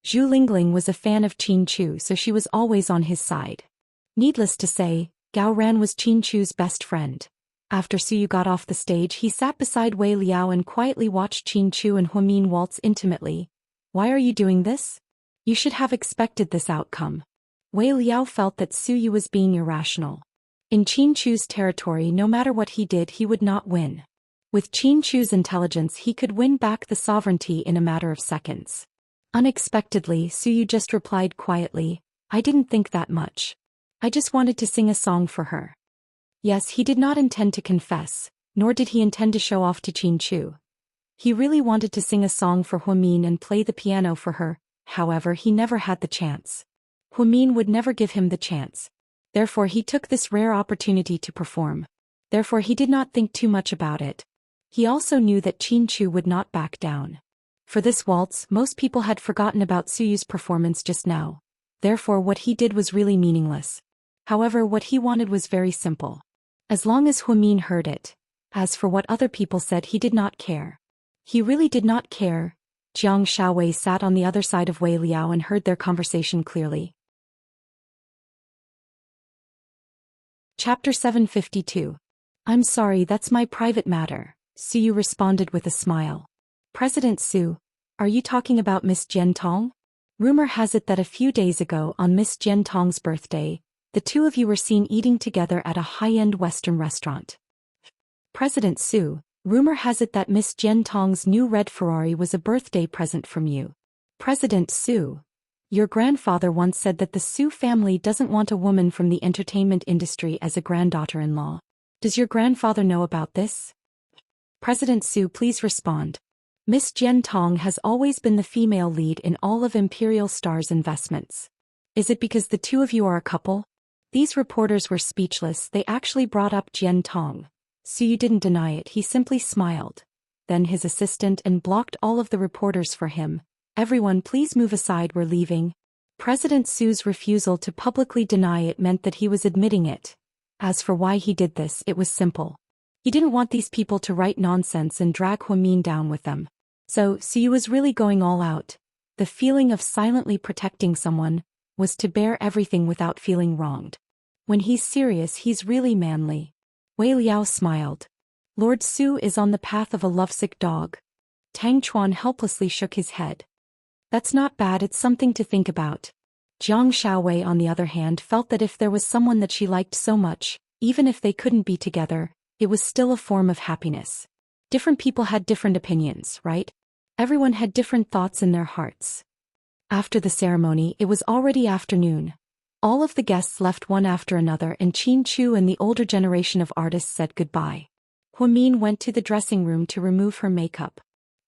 Zhu Lingling was a fan of Qin Chu, so she was always on his side. Needless to say, Gao Ran was Qin Chu's best friend. After Su Yu got off the stage, he sat beside Wei Liao and quietly watched Qin Chu and Huamin waltz intimately. Why are you doing this? You should have expected this outcome. Wei Liao felt that Su Yu was being irrational. In Qin Chu's territory, no matter what he did, he would not win. With Qin Chu's intelligence, he could win back the sovereignty in a matter of seconds. Unexpectedly, Su Yu just replied quietly, I didn't think that much. I just wanted to sing a song for her. Yes, he did not intend to confess, nor did he intend to show off to Qin Chu. He really wanted to sing a song for Huamin and play the piano for her, however he never had the chance. Huamin would never give him the chance. Therefore he took this rare opportunity to perform. Therefore he did not think too much about it. He also knew that Qin Chu would not back down. For this waltz, most people had forgotten about Su Yu's performance just now. Therefore what he did was really meaningless. However, what he wanted was very simple. As long as Huamin heard it. As for what other people said, he did not care. He really did not care. Jiang Shaowei sat on the other side of Wei Liao and heard their conversation clearly. Chapter 752. I'm sorry, that's my private matter, Su Yu responded with a smile. President Su, are you talking about Miss Jian Tong? Rumor has it that a few days ago on Miss Jian Tong's birthday, the two of you were seen eating together at a high-end Western restaurant. President Su, rumor has it that Miss Jian Tong's new red Ferrari was a birthday present from you. President Su, your grandfather once said that the Su family doesn't want a woman from the entertainment industry as a granddaughter-in-law. Does your grandfather know about this? President Su, please respond. Miss Jian Tong has always been the female lead in all of Imperial Star's investments. Is it because the two of you are a couple? These reporters were speechless. They actually brought up Jian Tong. Su Yu didn't deny it, he simply smiled. Then his assistant and blocked all of the reporters for him. Everyone, please move aside, we're leaving. President Su's refusal to publicly deny it meant that he was admitting it. As for why he did this, it was simple. He didn't want these people to write nonsense and drag Huamin down with them. So, Su Yu was really going all out. The feeling of silently protecting someone was to bear everything without feeling wronged. When he's serious, he's really manly. Wei Liao smiled. Lord Su is on the path of a lovesick dog. Tang Chuan helplessly shook his head. That's not bad, it's something to think about. Jiang Shaowei, on the other hand, felt that if there was someone that she liked so much, even if they couldn't be together, it was still a form of happiness. Different people had different opinions, right? Everyone had different thoughts in their hearts. After the ceremony, it was already afternoon. All of the guests left one after another, and Qin Chu and the older generation of artists said goodbye. Huamin went to the dressing room to remove her makeup.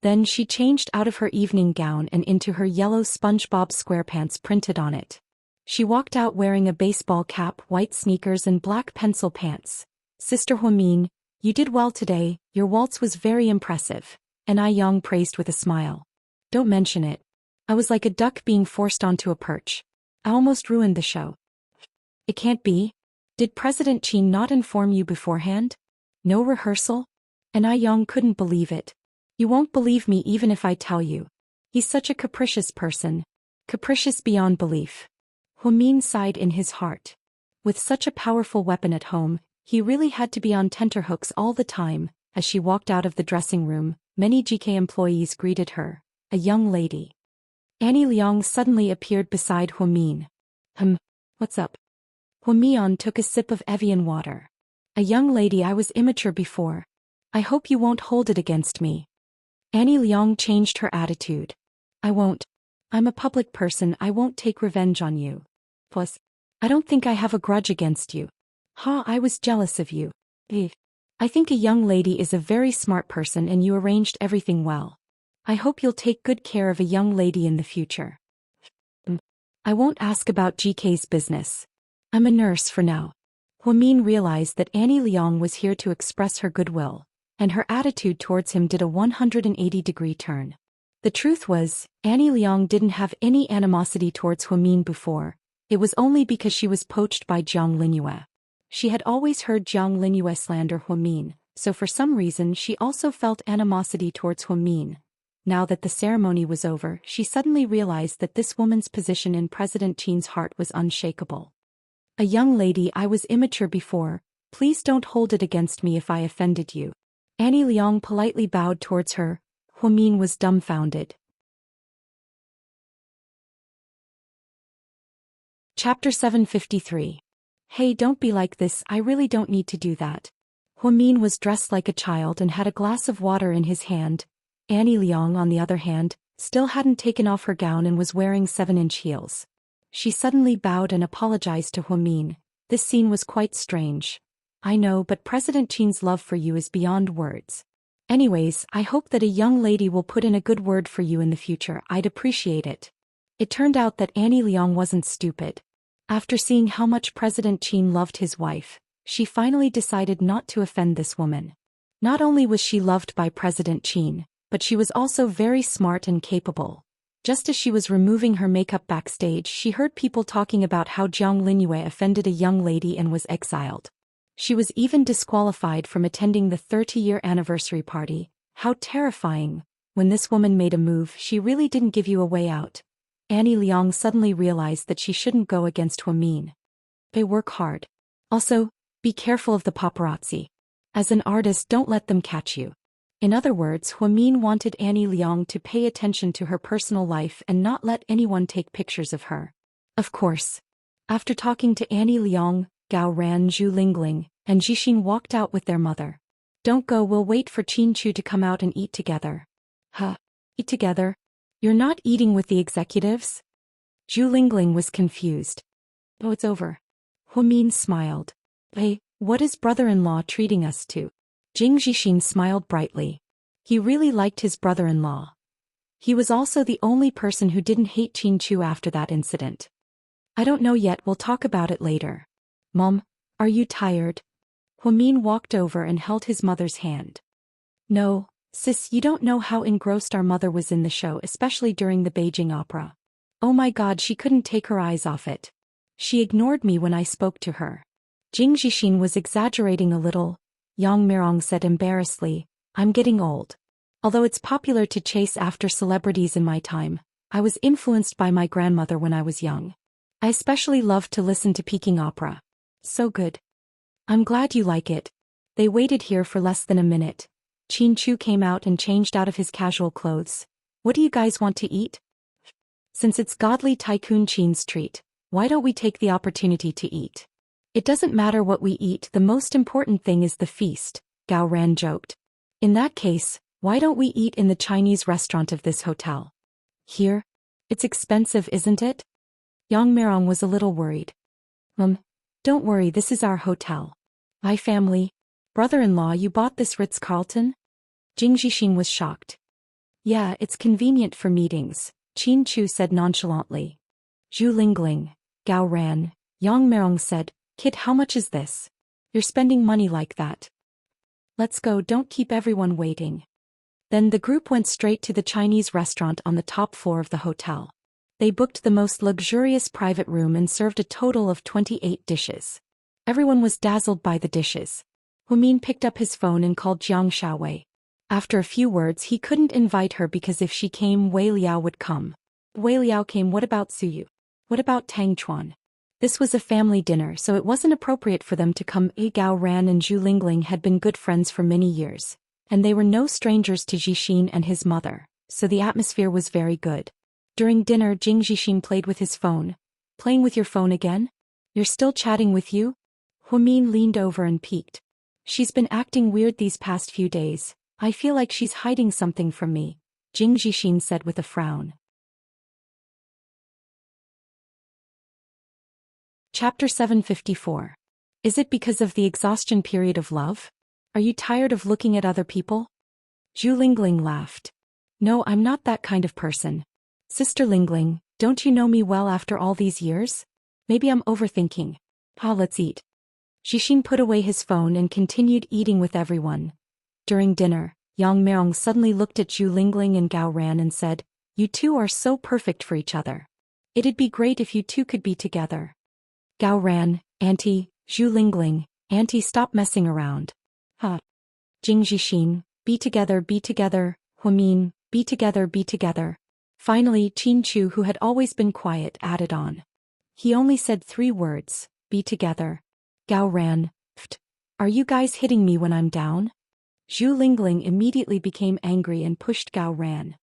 Then she changed out of her evening gown and into her yellow SpongeBob SquarePants printed on it. She walked out wearing a baseball cap, white sneakers and black pencil pants. Sister Huamin, you did well today, your waltz was very impressive. And Ai Yang praised with a smile. Don't mention it. I was like a duck being forced onto a perch. I almost ruined the show. It can't be. Did President Qin not inform you beforehand? No rehearsal? And Ai Yang couldn't believe it. You won't believe me even if I tell you. He's such a capricious person. Capricious beyond belief. Huamin sighed in his heart. With such a powerful weapon at home, he really had to be on tenterhooks all the time. As she walked out of the dressing room, many GK employees greeted her. A young lady. Annie Liang suddenly appeared beside Huamin. What's up? Huamian took a sip of Evian water. A young lady, I was immature before. I hope you won't hold it against me. Annie Liang changed her attitude. I won't. I'm a public person, I won't take revenge on you. Plus, I don't think I have a grudge against you. Ha, I was jealous of you. Eh. I think a young lady is a very smart person and you arranged everything well. I hope you'll take good care of a young lady in the future. I won't ask about GK's business. I'm a nurse for now. Huamin realized that Annie Liang was here to express her goodwill, and her attitude towards him did a 180-degree turn. The truth was, Annie Liang didn't have any animosity towards Huamin before. It was only because she was poached by Jiang Linyue. She had always heard Jiang Linyue slander Huamin, so for some reason she also felt animosity towards Huamin. Now that the ceremony was over, she suddenly realized that this woman's position in President Qin's heart was unshakable. A young lady, I was immature before. Please don't hold it against me if I offended you. Annie Liang politely bowed towards her. Huamin was dumbfounded. Chapter 753. Hey, don't be like this, I really don't need to do that. Huamin was dressed like a child and had a glass of water in his hand. Annie Liang, on the other hand, still hadn't taken off her gown and was wearing 7-inch heels. She suddenly bowed and apologized to Huamin. This scene was quite strange. I know, but President Qin's love for you is beyond words. Anyways, I hope that a young lady will put in a good word for you in the future, I'd appreciate it. It turned out that Annie Liang wasn't stupid. After seeing how much President Qin loved his wife, she finally decided not to offend this woman. Not only was she loved by President Qin, but she was also very smart and capable. Just as she was removing her makeup backstage, she heard people talking about how Jiang Linyue offended a young lady and was exiled. She was even disqualified from attending the 30-year anniversary party. How terrifying. When this woman made a move, she really didn't give you a way out. Annie Liang suddenly realized that she shouldn't go against Huamin. They work hard. Also, be careful of the paparazzi. As an artist, don't let them catch you. In other words, Huamin wanted Annie Liang to pay attention to her personal life and not let anyone take pictures of her. Of course. After talking to Annie Liang, Gao Ran, Zhu Lingling, and Jixin walked out with their mother. Don't go, we'll wait for Qin Chu to come out and eat together. Huh? Eat together? You're not eating with the executives? Zhu Lingling was confused. Oh, it's over. Huamin smiled. Hey, what is brother-in-law treating us to? Jing Jixin smiled brightly. He really liked his brother-in-law. He was also the only person who didn't hate Qin Chu after that incident. I don't know yet, we'll talk about it later. Mom, are you tired? Huamin walked over and held his mother's hand. No, sis, you don't know how engrossed our mother was in the show, especially during the Beijing opera. Oh my God, she couldn't take her eyes off it. She ignored me when I spoke to her. Jing Jixin was exaggerating a little. Yang Mirong said embarrassedly, I'm getting old. Although it's popular to chase after celebrities in my time, I was influenced by my grandmother when I was young. I especially loved to listen to Peking opera. So good. I'm glad you like it. They waited here for less than a minute. Qin Chu came out and changed out of his casual clothes. What do you guys want to eat? Since it's godly tycoon Qin's treat, why don't we take the opportunity to eat? It doesn't matter what we eat, the most important thing is the feast, Gao Ran joked. In that case, why don't we eat in the Chinese restaurant of this hotel? Here? It's expensive, isn't it? Yang Mirong was a little worried. Don't worry, this is our hotel. My family. Brother-in-law, you bought this Ritz-Carlton? Jing Jixin was shocked. Yeah, it's convenient for meetings, Qin Chu said nonchalantly. Zhu Lingling, Gao Ran, Yang Mirong said, Kid, how much is this? You're spending money like that. Let's go, don't keep everyone waiting. Then the group went straight to the Chinese restaurant on the top floor of the hotel. They booked the most luxurious private room and served a total of 28 dishes. Everyone was dazzled by the dishes. Huamin picked up his phone and called Jiang Shaowei. After a few words, he couldn't invite her because if she came, Wei Liao would come. Wei Liao came, what about Suyu? What about Tang Chuan? This was a family dinner, so it wasn't appropriate for them to come. Gao Ran and Zhu Lingling had been good friends for many years, and they were no strangers to Jixin and his mother, so the atmosphere was very good. During dinner, Jing Jixin played with his phone. Playing with your phone again? You're still chatting with you? Huamin leaned over and peeked. She's been acting weird these past few days. I feel like she's hiding something from me, Jing Jixin said with a frown. Chapter 754. Is it because of the exhaustion period of love? Are you tired of looking at other people? Zhu Lingling laughed. No, I'm not that kind of person. Sister Lingling, don't you know me well after all these years? Maybe I'm overthinking. Let's eat. Xixin put away his phone and continued eating with everyone. During dinner, Yang Meong suddenly looked at Zhu Lingling and Gao Ran and said, "You two are so perfect for each other. It'd be great if you two could be together." Gao Ran, Auntie, Zhu Lingling, Auntie, stop messing around. Jing Xixin, be together, Huamin, be together. Finally, Qin Chu, who had always been quiet, added on. He only said 3 words, be together. Gao Ran, Pft, are you guys hitting me when I'm down? Zhu Lingling immediately became angry and pushed Gao Ran.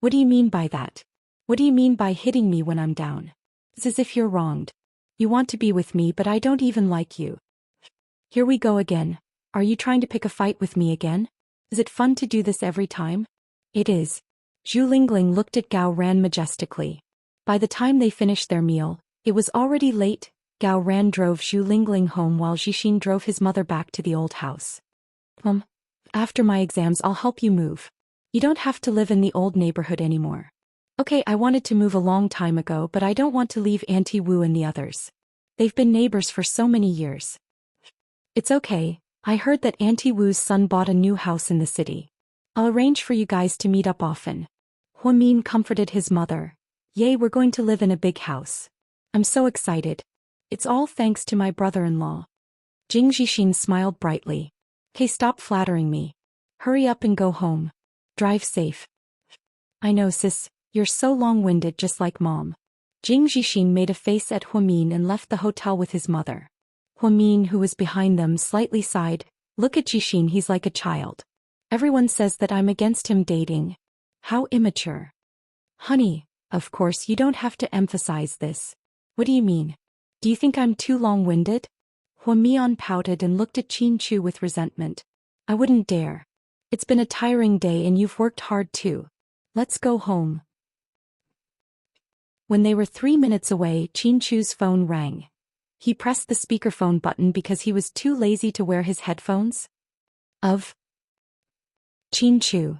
What do you mean by that? What do you mean by hitting me when I'm down? It's as if you're wronged. You want to be with me, but I don't even like you. Here we go again. Are you trying to pick a fight with me again? Is it fun to do this every time? It is. Zhu Lingling looked at Gao Ran majestically. By the time they finished their meal, it was already late. Gao Ran drove Zhu Lingling home while Xixin drove his mother back to the old house. After my exams I'll help you move. You don't have to live in the old neighborhood anymore. Okay, I wanted to move a long time ago, but I don't want to leave Auntie Wu and the others. They've been neighbors for so many years. It's okay, I heard that Auntie Wu's son bought a new house in the city. I'll arrange for you guys to meet up often. Huamin comforted his mother. Yay, we're going to live in a big house. I'm so excited. It's all thanks to my brother-in-law. Jing Xixin smiled brightly. Okay, stop flattering me. Hurry up and go home. Drive safe. I know, sis, you're so long-winded just like Mom. Jing Xixin made a face at Huamin and left the hotel with his mother. Huamin, who was behind them, slightly sighed. Look at Xixin, he's like a child. Everyone says that I'm against him dating. How immature. Honey, of course you don't have to emphasize this. What do you mean? Do you think I'm too long-winded? Huamian pouted and looked at Qin Chu with resentment. I wouldn't dare. It's been a tiring day and you've worked hard too. Let's go home. When they were 3 minutes away, Qin Chu's phone rang. He pressed the speakerphone button because he was too lazy to wear his headphones. Qin Chu.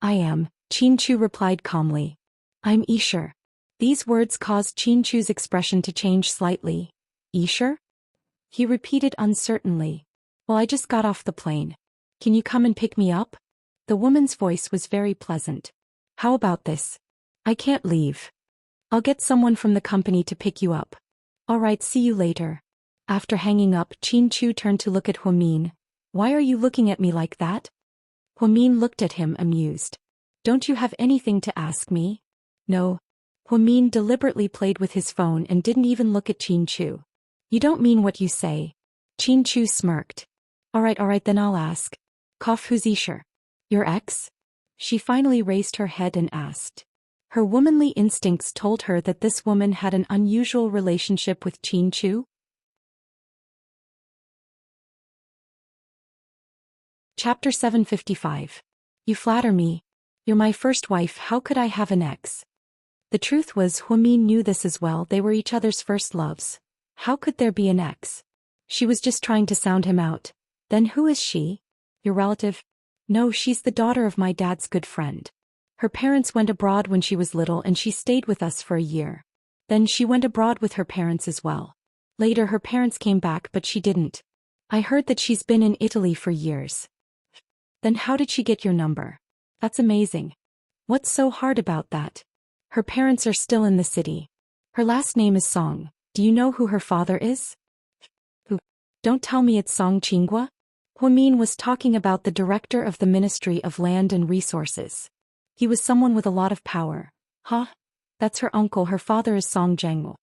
I am, Qin Chu replied calmly. I'm Isher. These words caused Qin Chu's expression to change slightly. Isher? He repeated uncertainly. Well, I just got off the plane. Can you come and pick me up? The woman's voice was very pleasant. How about this? I can't leave. I'll get someone from the company to pick you up. All right, see you later. After hanging up, Qin Chu turned to look at Huamin. Why are you looking at me like that? Huamin looked at him amused. Don't you have anything to ask me? No. Huamin deliberately played with his phone and didn't even look at Qin Chu. You don't mean what you say. Qin Chu smirked. All right, then I'll ask. Who's Isher? Your ex? She finally raised her head and asked. Her womanly instincts told her that this woman had an unusual relationship with Qin Chu. Chapter 755. You flatter me. You're my first wife, how could I have an ex? The truth was Huamin knew this as well, they were each other's first loves. How could there be an ex? She was just trying to sound him out. Then who is she? Your relative? No, she's the daughter of my dad's good friend. Her parents went abroad when she was little and she stayed with us for a year. Then she went abroad with her parents as well. Later her parents came back but she didn't. I heard that she's been in Italy for years. Then how did she get your number? That's amazing. What's so hard about that? Her parents are still in the city. Her last name is Song. Do you know who her father is? Who? Don't tell me it's Song Qinghua? Huamin was talking about the director of the Ministry of Land and Resources. He was someone with a lot of power. Huh? That's her uncle, her father is Song Zhengwo.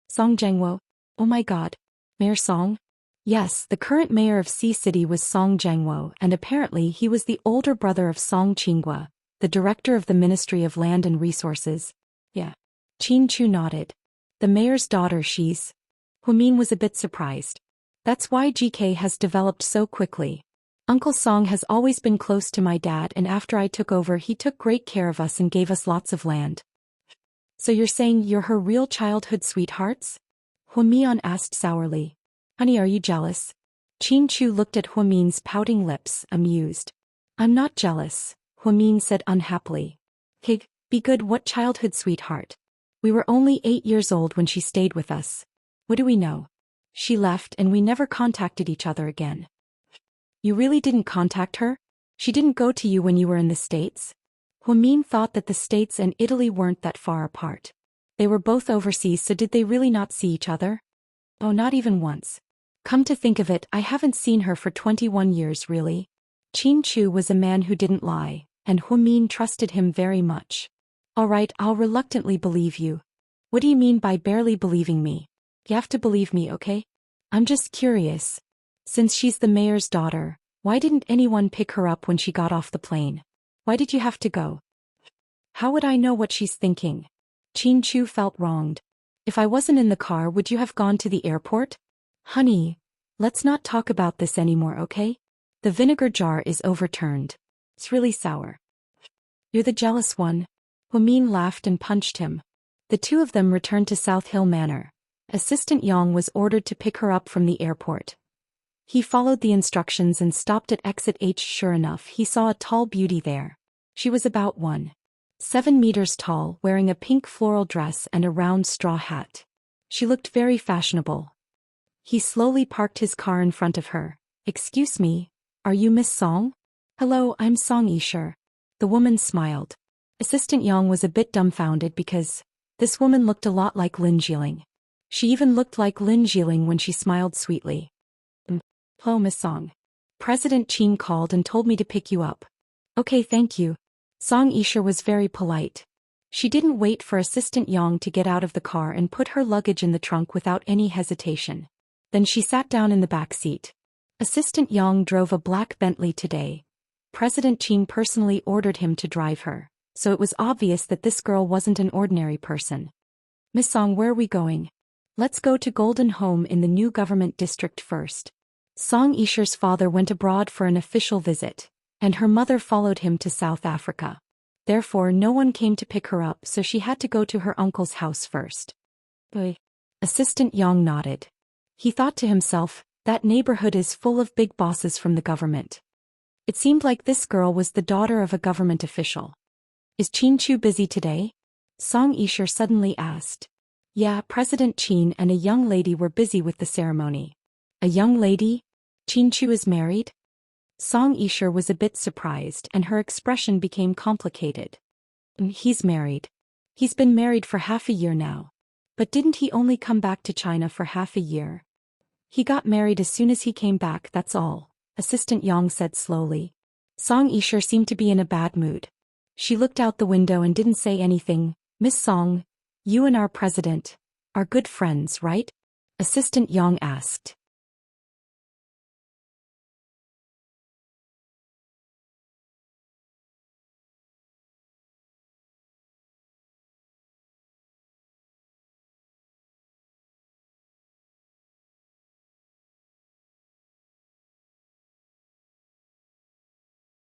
Song Zhengwo? Oh my god. Mayor Song? Yes, the current mayor of Sea City was Song Zhengwo, and apparently he was the older brother of Song Qinghua, the director of the Ministry of Land and Resources. Yeah. Qin Chu nodded. The mayor's daughter, she's... Huamin was a bit surprised. That's why GK has developed so quickly. Uncle Song has always been close to my dad and after I took over he took great care of us and gave us lots of land. So you're saying you're her real childhood sweethearts? Huamian asked sourly. Honey, are you jealous? Qin Chu looked at Huamin's pouting lips, amused. I'm not jealous, Huamin said unhappily. Hig, be good, what childhood sweetheart. We were only 8 years old when she stayed with us. What do we know? She left and we never contacted each other again. You really didn't contact her? She didn't go to you when you were in the States? Huamin thought that the States and Italy weren't that far apart. They were both overseas, so did they really not see each other? Oh, not even once. Come to think of it, I haven't seen her for 21 years really. Qin Chu was a man who didn't lie, and Huamin trusted him very much. All right, I'll reluctantly believe you. What do you mean by barely believing me? You have to believe me, okay? I'm just curious. Since she's the mayor's daughter, why didn't anyone pick her up when she got off the plane? Why did you have to go? How would I know what she's thinking? Qin Chu felt wronged. If I wasn't in the car, would you have gone to the airport? Honey, let's not talk about this anymore, okay? The vinegar jar is overturned. It's really sour. You're the jealous one. Huamin laughed and punched him. The two of them returned to South Hill Manor. Assistant Yang was ordered to pick her up from the airport. He followed the instructions and stopped at exit H. Sure enough, he saw a tall beauty there. She was about 1.7 meters tall, wearing a pink floral dress and a round straw hat. She looked very fashionable. He slowly parked his car in front of her. Excuse me, are you Miss Song? Hello, I'm Song Yisher. The woman smiled. Assistant Yang was a bit dumbfounded because this woman looked a lot like Lin Jieling. She even looked like Lin Jieling when she smiled sweetly. Hello, Miss Song. President Qin called and told me to pick you up. Okay, thank you. Song Yisher was very polite. She didn't wait for Assistant Yang to get out of the car and put her luggage in the trunk without any hesitation. Then she sat down in the back seat. Assistant Yang drove a black Bentley today. President Qin personally ordered him to drive her, so it was obvious that this girl wasn't an ordinary person. Miss Song, where are we going? Let's go to Golden Home in the new government district first. Song Yisher's father went abroad for an official visit, and her mother followed him to South Africa. Therefore, no one came to pick her up, so she had to go to her uncle's house first. Assistant Yang nodded. He thought to himself, that neighborhood is full of big bosses from the government. It seemed like this girl was the daughter of a government official. Is Qin Chu busy today? Song Yisher suddenly asked. Yeah, President Qin and a young lady were busy with the ceremony. A young lady? Qin Chu is married? Song Yisher was a bit surprised and her expression became complicated. He's married. He's been married for half a year now. But didn't he only come back to China for half a year? He got married as soon as he came back, that's all, Assistant Yang said slowly. Song Yisher seemed to be in a bad mood. She looked out the window and didn't say anything. Miss Song, you and our president are good friends, right? Assistant Yang asked.